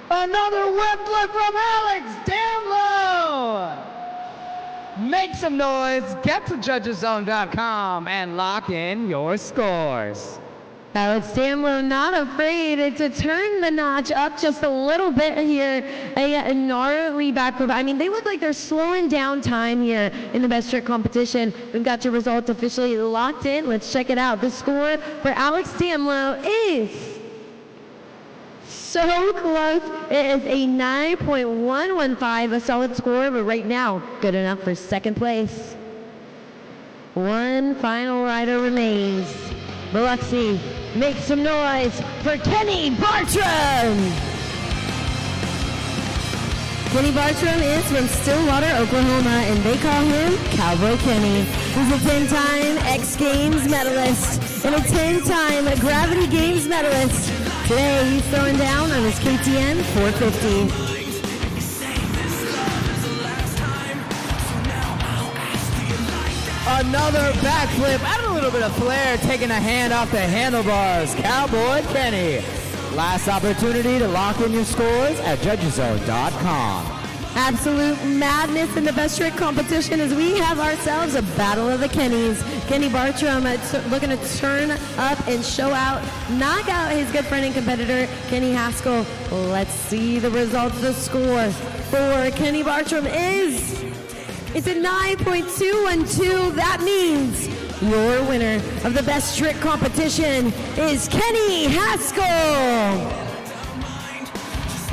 G: Another whip flip from Alex Damlow. make some noise, get to judgeszone.com, and lock in your scores.
F: Alex Damlow not afraid to turn the notch up just a little bit here. A gnarly back flip. I mean, they look like they're slowing down time here in the best trick competition. We've got your results officially locked in. Let's check it out. The score for Alex Damlow is so close. It is a 9.115, a solid score, but right now, good enough for second place. One final rider remains. Biloxi, make some noise for Kenny Bartram! Kenny Bartram is from Stillwater, Oklahoma, and they call him Cowboy Kenny. He's a 10-time X Games medalist and a 10-time Gravity Games medalist. Today, he's throwing down on his KTM 450.
G: Another backflip, added a little bit of flair, taking a hand off the handlebars. Cowboy Kenny. Last opportunity to lock in your scores at judgeszone.com.
F: Absolute madness in the best trick competition as we have ourselves a battle of the Kennys. Kenny Bartram looking to turn up and show out, knock out his good friend and competitor, Kenny Haskell. Let's see the results. The score for Kenny Bartram is... it's a 9.212. That means your winner of the best trick competition is Kenny Haskell.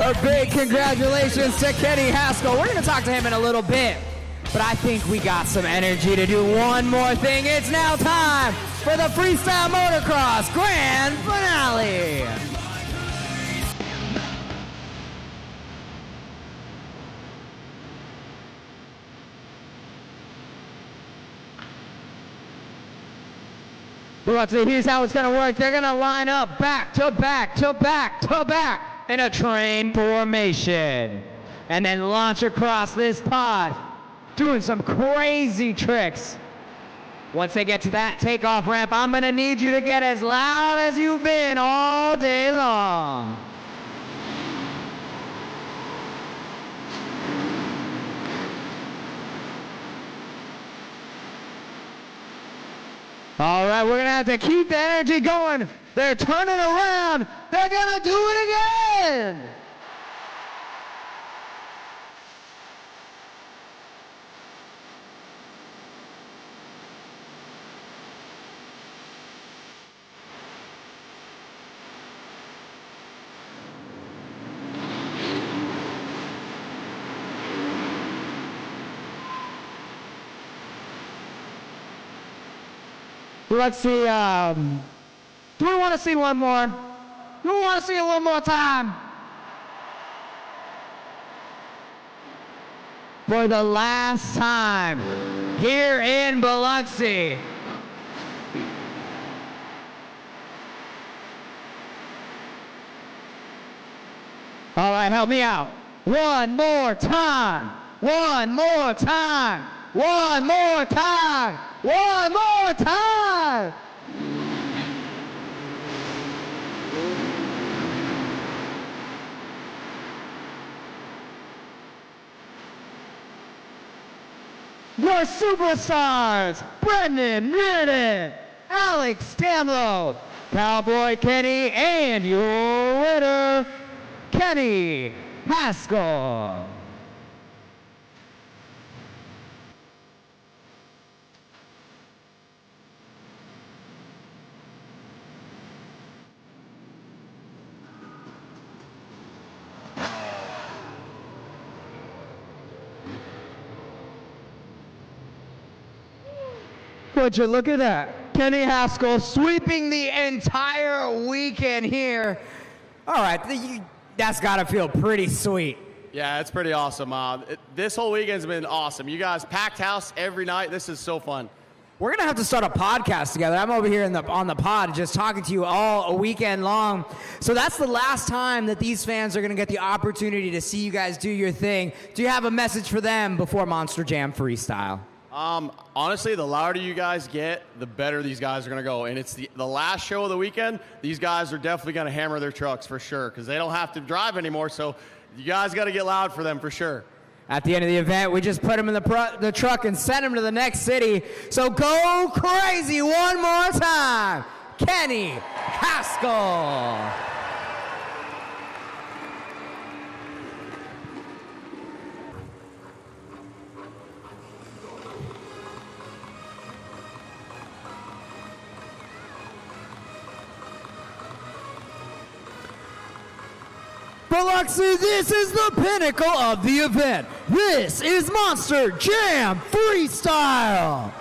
G: A big congratulations to Kenny Haskell. We're going to talk to him in a little bit, but I think we got some energy to do one more thing. It's now time for the Freestyle Motocross Grand Finale. Well, here's how it's going to work. They're going to line up back to back to back to back in a train formation. And then launch across this pod, doing some crazy tricks. Once they get to that takeoff ramp, I'm going to need you to get as loud as you've been all day long. All right, we're going to have to keep the energy going. They're turning around. They're going to do it again. Let's see, do we want to see one more? Do we want to see it one more time? For the last time, here in Biloxi. All right, help me out. One more time. One more time. One more time. One more time. Your superstars, Brendan Reardon, Alex Damlow, Cowboy Kenny, and your winner, Kenny Haskell. Would you look at that? Kenny Haskell sweeping the entire weekend here. All right, that's got to feel pretty sweet.
J: Yeah, it's pretty awesome. This whole weekend's been awesome. You guys packed house every night. This is so fun.
G: We're going to have to start a podcast together. I'm over here on the pod just talking to you all a weekend long. So that's the last time that these fans are going to get the opportunity to see you guys do your thing. Do you have a message for them before Monster Jam Freestyle?
J: Honestly, the louder you guys get, the better these guys are going to go. And it's the last show of the weekend. These guys are definitely going to hammer their trucks for sure because they don't have to drive anymore. So you guys got to get loud for them for sure.
G: At the end of the event, we just put him in the truck and sent him to the next city. So go crazy one more time, Kenny Haskell. Biloxi, this is the pinnacle of the event. This is Monster Jam Freestyle.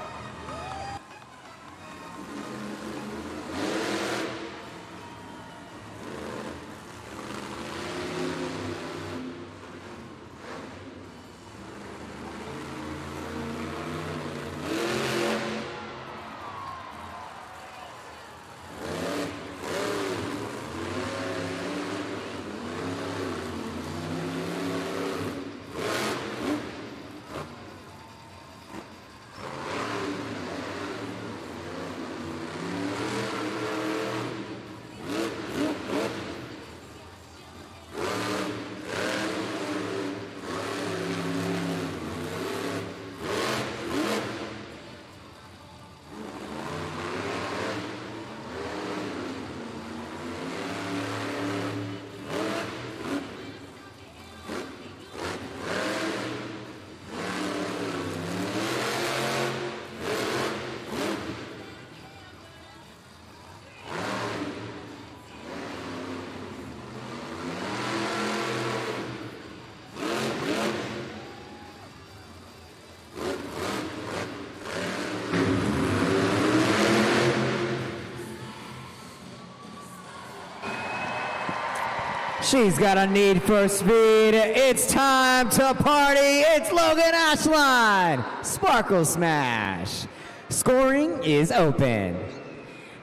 G: She's got a need for speed. It's time to party. It's Logan Ashline. Sparkle Smash. Scoring is open.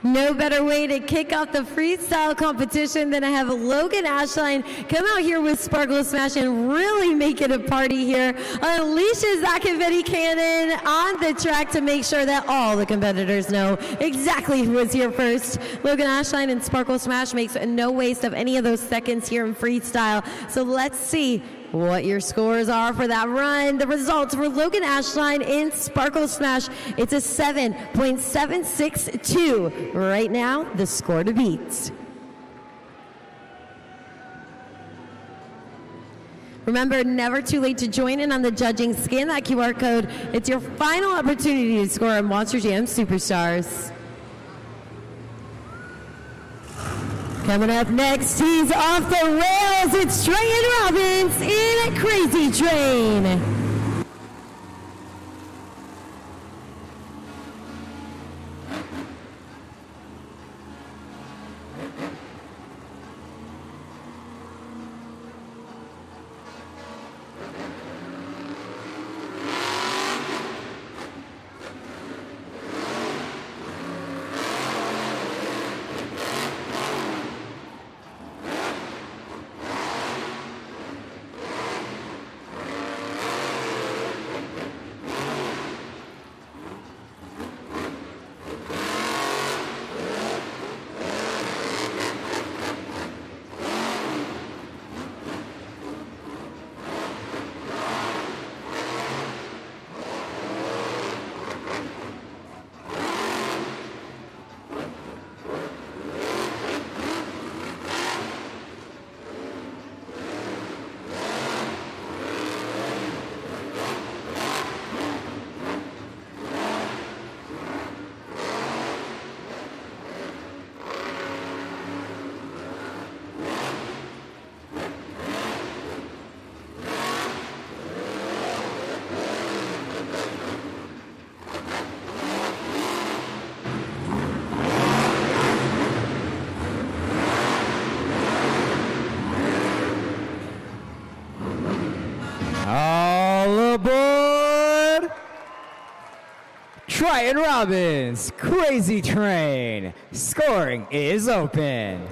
F: No better way to kick off the freestyle competition than to have Logan Ashline come out here with Sparkle Smash and really make it a party here. Unleashes that confetti cannon on the track to make sure that all the competitors know exactly who was here first. Logan Ashline and Sparkle Smash makes no waste of any of those seconds here in freestyle. So let's see what your scores are for that run. The results for Logan Ashline in Sparkle Smash, it's a 7.762. Right now, the score to beat. Remember, never too late to join in on the judging. Scan that QR code. It's your final opportunity to score on Monster Jam Superstars. Coming up next, he's off the rails. It's Trey Robbins in Crazy Train.
G: All aboard! Trey Robbins, Crazy Train. Scoring is open.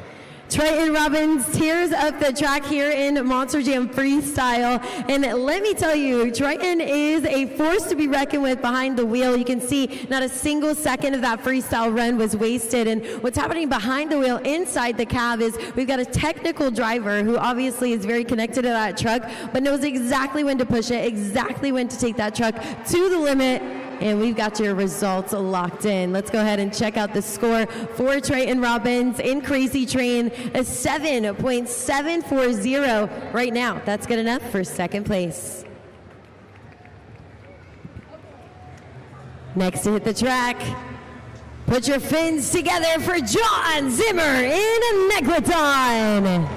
F: Triton Robbins tears up the track here in Monster Jam Freestyle. And let me tell you, Triton is a force to be reckoned with behind the wheel. You can see not a single second of that freestyle run was wasted. And what's happening behind the wheel inside the cab is we've got a technical driver who obviously is very connected to that truck, but knows exactly when to push it, exactly when to take that truck to the limit. And we've got your results locked in. Let's go ahead and check out the score for Triton Robbins in Crazy Train, a 7.740 right now. That's good enough for second place. Next to hit the track, put your fins together for John Zimmer in Megalodon.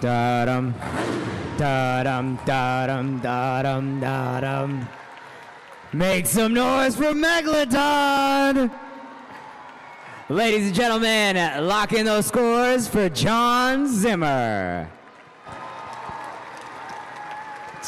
G: Da-dum, da-dum, da-dum, da-dum, da-dum. Make some noise for Megalodon! Ladies and gentlemen, lock in those scores for John Zimmer.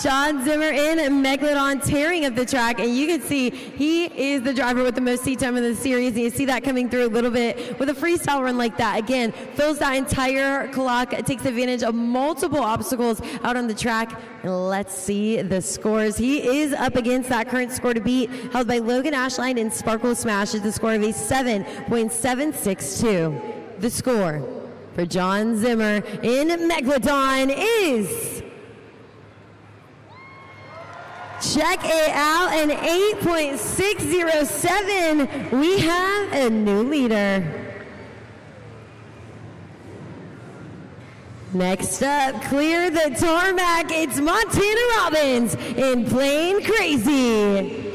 F: John Zimmer in Megalodon tearing up the track, and you can see he is the driver with the most seat time in the series, and you see that coming through a little bit with a freestyle run like that. Again, fills that entire clock, takes advantage of multiple obstacles out on the track. And let's see the scores. He is up against that current score to beat, held by Logan Ashline and Sparkle Smash, is the score of a 7.762. The score for John Zimmer in Megalodon is... check it out, an 8.607. We have a new leader. Next up, clear the tarmac. It's Montana Robbins in Plain Crazy.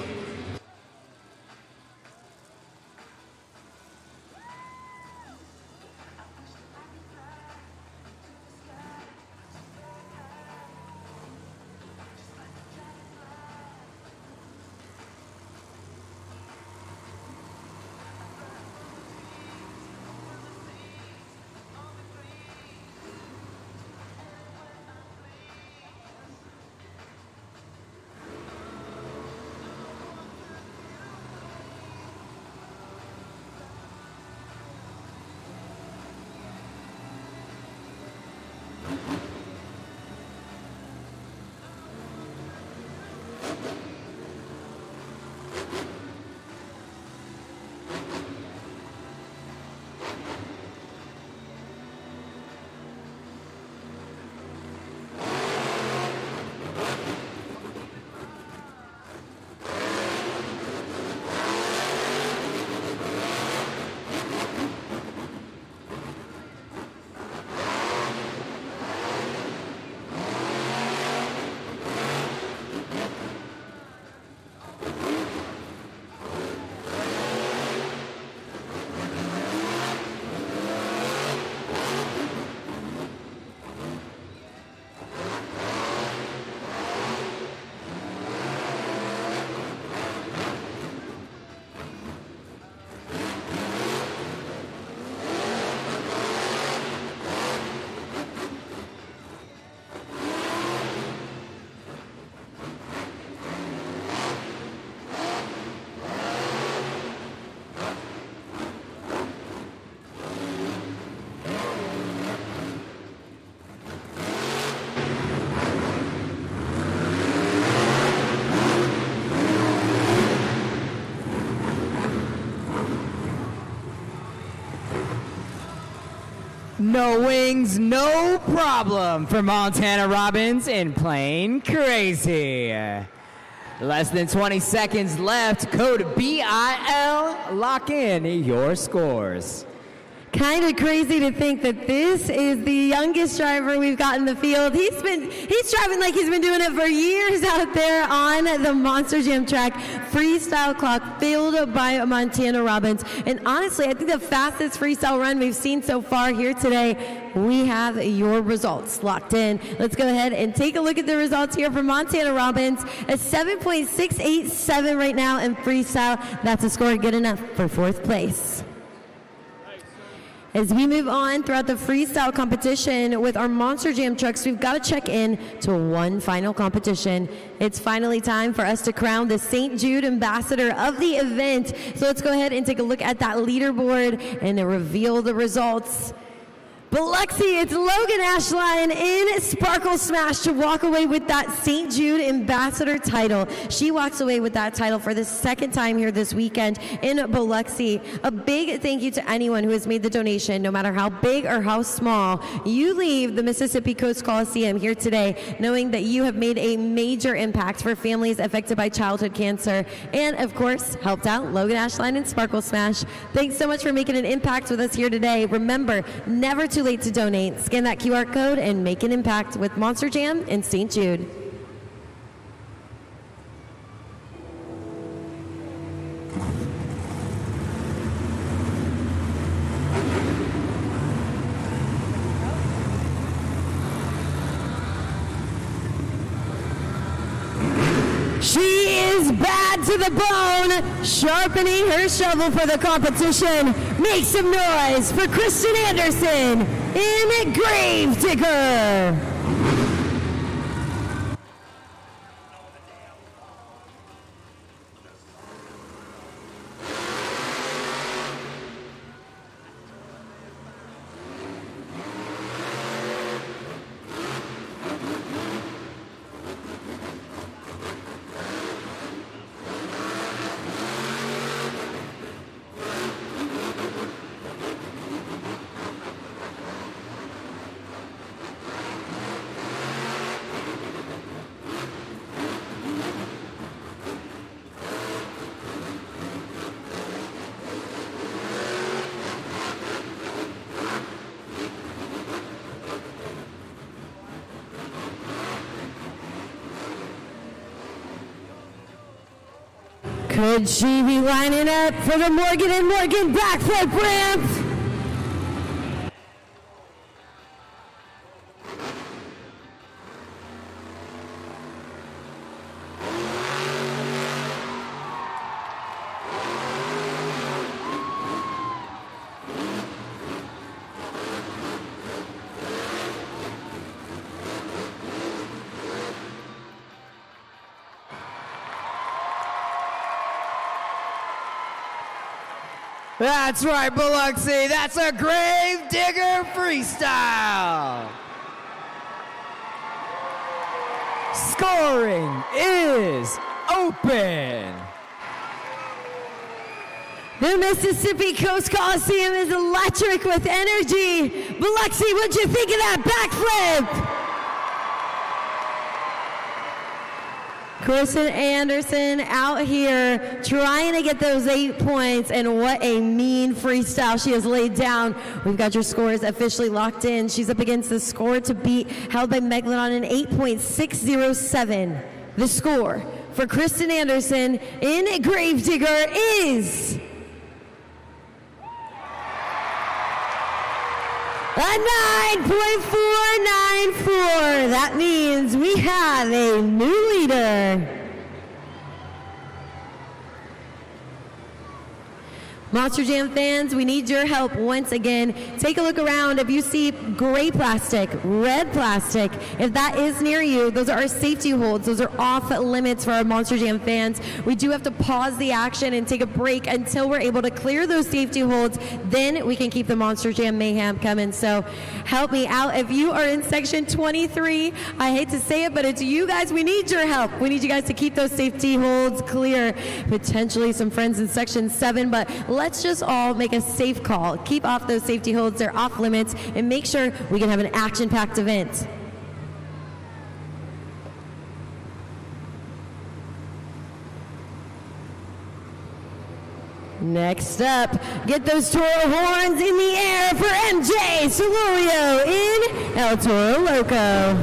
G: No wings, no problem for Montana Robbins in Plain Crazy. Less than 20 seconds left. Code BIL. Lock in your scores.
F: Kind of crazy to think that this is the youngest driver we've got in the field. He's driving like he's been doing it for years out there on the Monster Jam track. Freestyle clock filled by Montana Robbins. And honestly, I think the fastest freestyle run we've seen so far here today. We have your results locked in. Let's go ahead and take a look at the results here for Montana Robbins. A 7.687 right now in freestyle. That's a score good enough for 4th place. As we move on throughout the freestyle competition with our Monster Jam trucks, we've got to check in to one final competition. It's finally time for us to crown the St. Jude Ambassador of the event. So let's go ahead and take a look at that leaderboard and reveal the results. Biloxi, it's Logan Ashline in Sparkle Smash to walk away with that St. Jude Ambassador title. She walks away with that title for the 2nd time here this weekend in Biloxi. A big thank you to anyone who has made the donation, no matter how big or how small. You leave the Mississippi Coast Coliseum here today knowing that you have made a major impact for families affected by childhood cancer and, of course, helped out Logan Ashline in Sparkle Smash. Thanks so much for making an impact with us here today. Remember, never too late to donate. Scan that QR code and make an impact with Monster Jam in St. Jude. She is bad to the bone, sharpening her shovel for the competition. Make some noise for Kristen Anderson in Gravedigger. Could she be lining up for the Morgan & Morgan backflip ramp?
G: That's right, Biloxi. That's a Gravedigger freestyle. Scoring is open.
F: The Mississippi Coast Coliseum is electric with energy. Biloxi, what'd you think of that backflip? Kristen Anderson out here trying to get those 8 points, and what a mean freestyle she has laid down. We've got your scores officially locked in. She's up against the score to beat held by Megalodon in 8.607. The score for Kristen Anderson in Gravedigger is a 9.494. That means we have a new leader. Monster Jam fans, we need your help once again. Take a look around. If you see gray plastic, red plastic, if that is near you, those are our safety holds. Those are off limits for our Monster Jam fans. We do have to pause the action and take a break until we're able to clear those safety holds. Then we can keep the Monster Jam mayhem coming. So help me out. If you are in section 23, I hate to say it, but it's you guys. We need your help. We need you guys to keep those safety holds clear. Potentially some friends in section 7, but let's let's just all make a safe call. Keep off those safety holds, they're off limits, and make sure we can have an action-packed event. Next up, get those Toro horns in the air for MJ Solorio in El Toro Loco.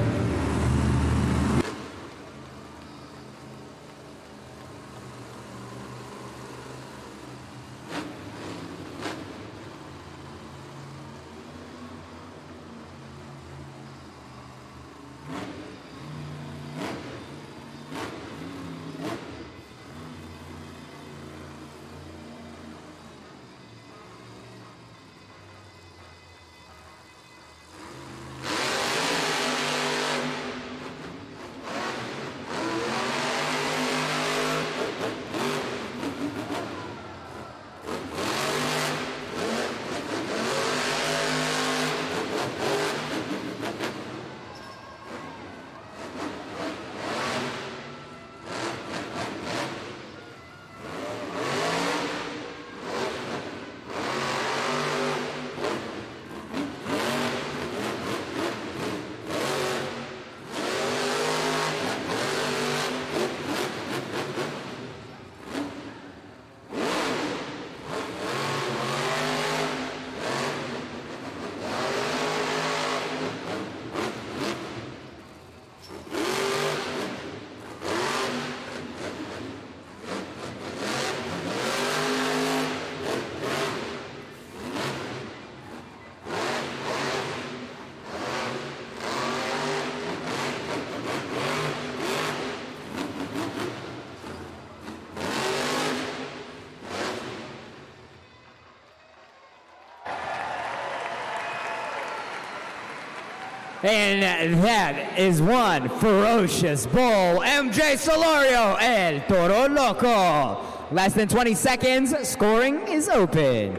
G: And that is one ferocious bull, MJ Solorio, El Toro Loco. Less than 20 seconds, scoring is open.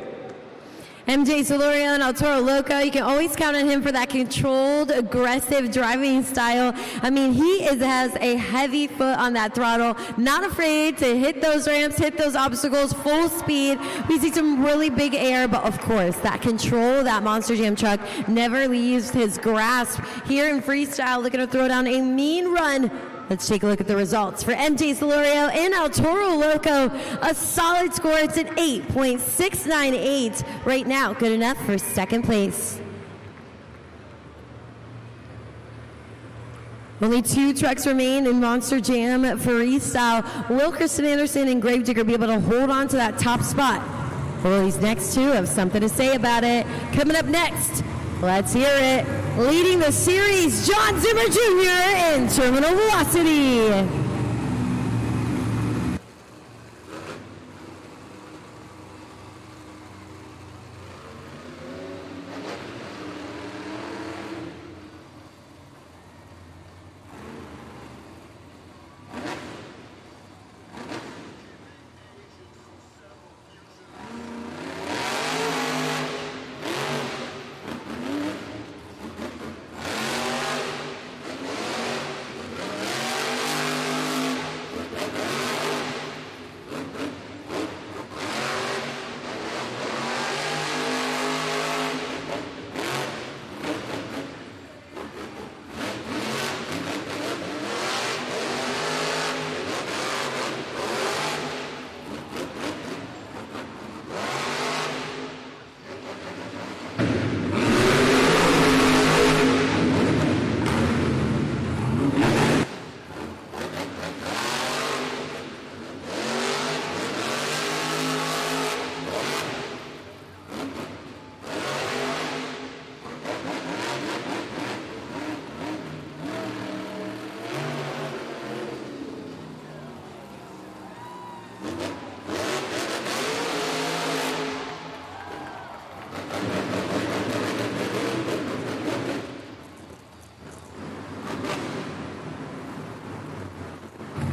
F: MJ Solorio and El Toro Loco, you can always count on him for that controlled, aggressive driving style. I mean, he has a heavy foot on that throttle, not afraid to hit those ramps, hit those obstacles, full speed. We see some really big air, but of course, that control, that Monster Jam truck never leaves his grasp. Here in Freestyle, looking to throw down a mean run. Let's take a look at the results for MJ Solorio and El Toro Loco. A solid score. It's an 8.698 right now. Good enough for second place. Only 2 trucks remain in Monster Jam Freestyle. Will Kristen Anderson and Gravedigger be able to hold on to that top spot? Well, these next 2 have something to say about it. Coming up next, let's hear it. Leading the series, John Zimmer Jr. in Terminal Velocity.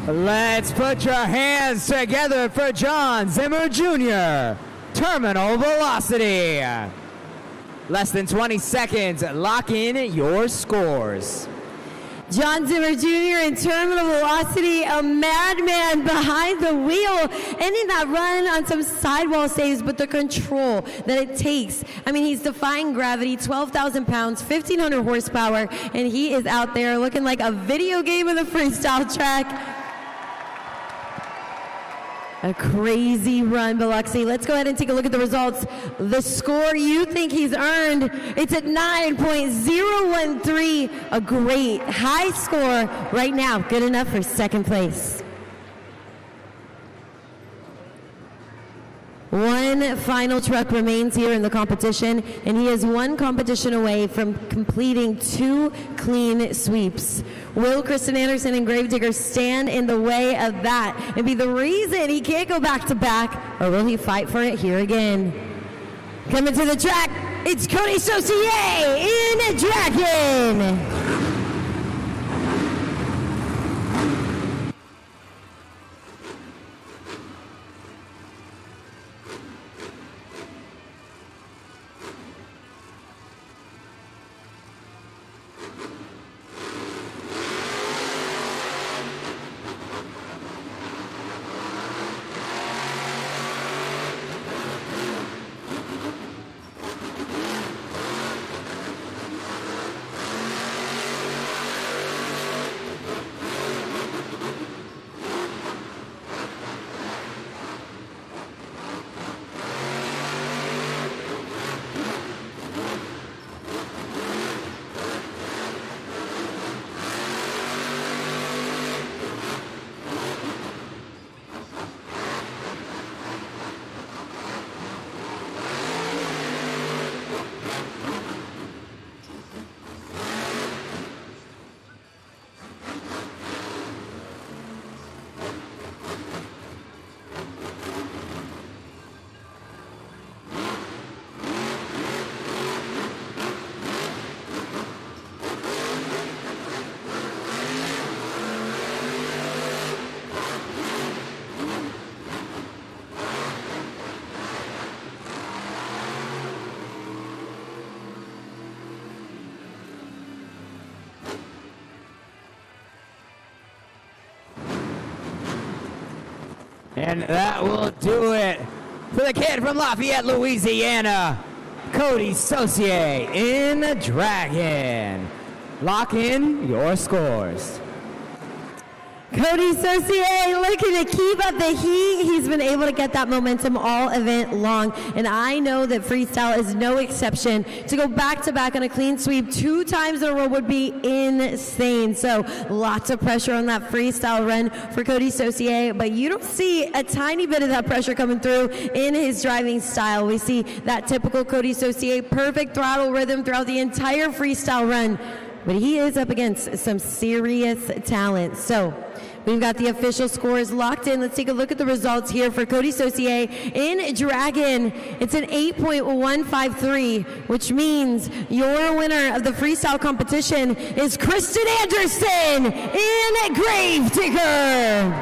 G: Let's put your hands together for John Zimmer Jr. Terminal Velocity. Less than 20 seconds. Lock in your scores.
F: John Zimmer Jr. in terminal velocity, a madman behind the wheel, ending that run on some sidewall saves, but the control that it takes. I mean, he's defying gravity, 12,000 pounds, 1,500 horsepower, and he is out there looking like a video game of the freestyle track. A crazy run, Biloxi. Let's go ahead and take a look at the results. The score you think he's earned, it's at 9.013, a great high score right now. Good enough for second place. One final truck remains here in the competition, and he is one competition away from completing 2 clean sweeps. Will Kristen Anderson and Gravedigger stand in the way of that and be the reason he can't go back to back, or will he fight for it here again? Coming to the track, it's Cody Saucier in Dragon.
G: And that will do it for the kid from Lafayette, Louisiana, Cody Saucier in Dragon. Lock in your scores.
F: Cody Saucier looking to keep up the heat. He's been able to get that momentum all event long, and I know that freestyle is no exception. To go back-to-back on a clean sweep 2 times in a row would be insane. So lots of pressure on that freestyle run for Cody Saucier, but you don't see a tiny bit of that pressure coming through in his driving style. We see that typical Cody Saucier perfect throttle rhythm throughout the entire freestyle run, but he is up against some serious talent. So we've got the official scores locked in. Let's take a look at the results here for Cody Saucier in Dragon. It's an 8.153, which means your winner of the freestyle competition is Kristen Anderson in Gravedigger.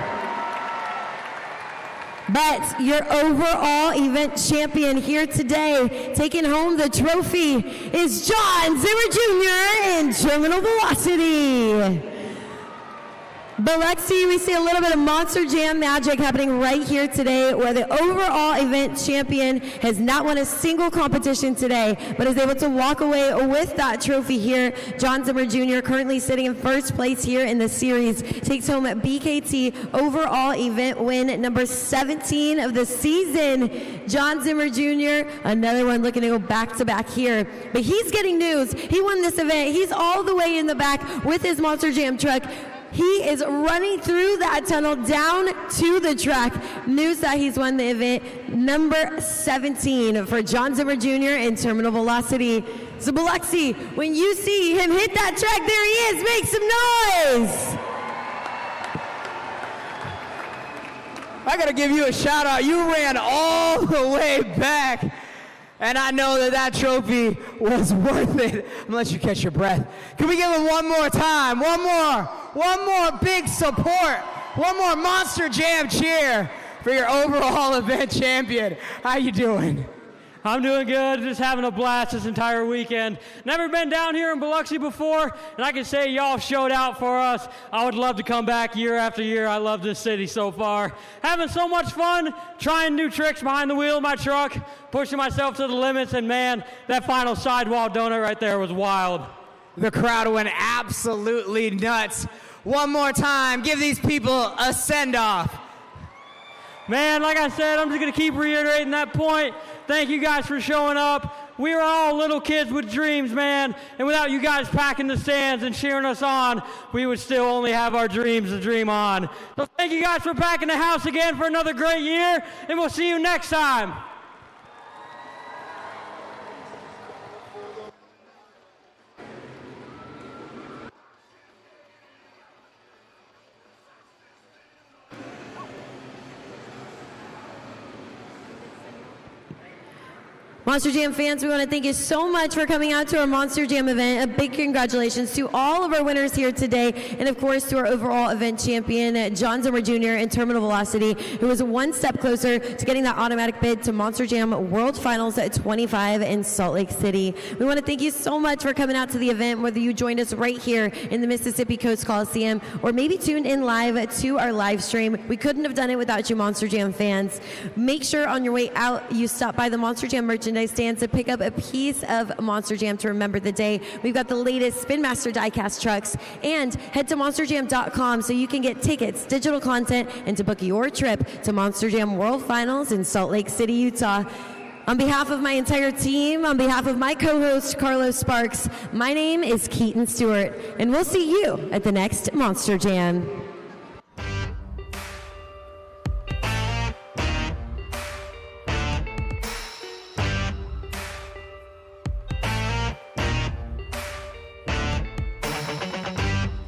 F: But your overall event champion here today, taking home the trophy, is John Zimmer Jr. in terminal velocity. Biloxi, we see a little bit of Monster Jam magic happening right here today, where the overall event champion has not won a single competition today, but is able to walk away with that trophy here. John Zimmer Jr. currently sitting in first place here in the series, takes home at BKT overall event win number 17 of the season. John Zimmer Jr., another one looking to go back-to-back here, but he's getting news. He won this event. He's all the way in the back with his Monster Jam truck. He is running through that tunnel down to the track. News that he's won the event number 17 for John Zimmer Jr. in terminal velocity. So Biloxi, when you see him hit that track, there he is. Make some noise.
G: I gotta give you a shout out. You ran all the way back. And I know that that trophy was worth it. I'm gonna let you catch your breath. Can we give him one more time? One more big support. One more Monster Jam cheer for your overall event champion. How you doing?
E: I'm doing good, just having a blast this entire weekend. Never been down here in Biloxi before, and I can say y'all showed out for us. I would love to come back year after year. I love this city so far. Having so much fun, trying new tricks behind the wheel of my truck, pushing myself to the limits, and man, that final sidewall donut right there was wild.
G: The crowd went absolutely nuts. One more time, give these people a send-off.
E: Man, like I said, I'm just going to keep reiterating that point. Thank you guys for showing up. We are all little kids with dreams, man. And without you guys packing the stands and cheering us on, we would still only have our dreams to dream on. So thank you guys for packing the house again for another great year, and we'll see you next time.
F: Monster Jam fans, we want to thank you so much for coming out to our Monster Jam event. A big congratulations to all of our winners here today, and of course to our overall event champion, John Zimmer Jr. in Terminal Velocity, who was one step closer to getting that automatic bid to Monster Jam World Finals at 25 in Salt Lake City. We want to thank you so much for coming out to the event, whether you joined us right here in the Mississippi Coast Coliseum or maybe tuned in live to our live stream. We couldn't have done it without you, Monster Jam fans. Make sure on your way out you stop by the Monster Jam merchandise stand to pick up a piece of Monster Jam to remember the day. We've got the latest Spin Master diecast trucks, and head to monsterjam.com so you can get tickets, digital content, and to book your trip to Monster Jam World Finals in Salt Lake City, Utah. On behalf of my entire team, on behalf of my co-host Carlos Sparks, my name is Keaton Stewart, and we'll see you at the next Monster Jam.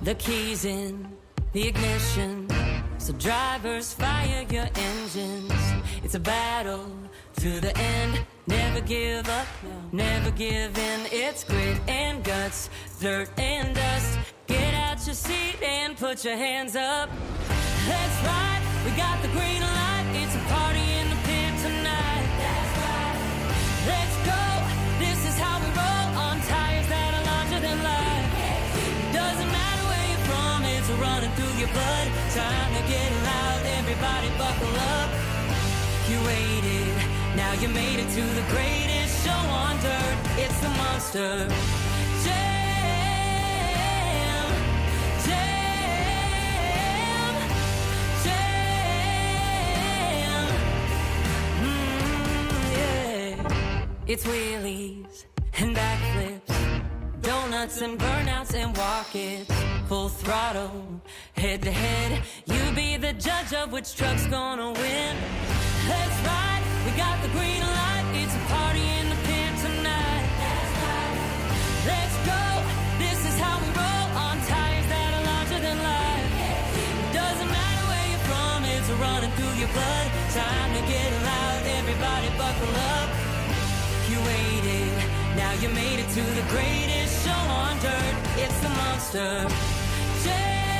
K: The keys in the ignition, so drivers fire your engines. It's a battle to the end. Never give up, never give in. It's grit and guts, dirt and dust. Get out your seat and put your hands up. That's right, we got the green light. It's a party in the pit tonight. That's right, let's go. This is how we roll on tires that are larger than life. Doesn't matter it's running through your blood. Time to get loud, everybody buckle up. You waited, now you made it to the greatest show on dirt. It's the Monster Jam. Jam. Jam. Yeah. It's wheelies and backflips, donuts and burnouts and walk-its. Full throttle, head to head. You be the judge of which truck's gonna win. That's right, we got the green light. It's a party in the pit tonight. That's right, let's go. This is how we roll on tires that are larger than life. Doesn't matter where you're from, it's running through your blood. Time to get loud, everybody buckle up. You waited, now you made it to the greatest show on dirt. It's the Monster Jam.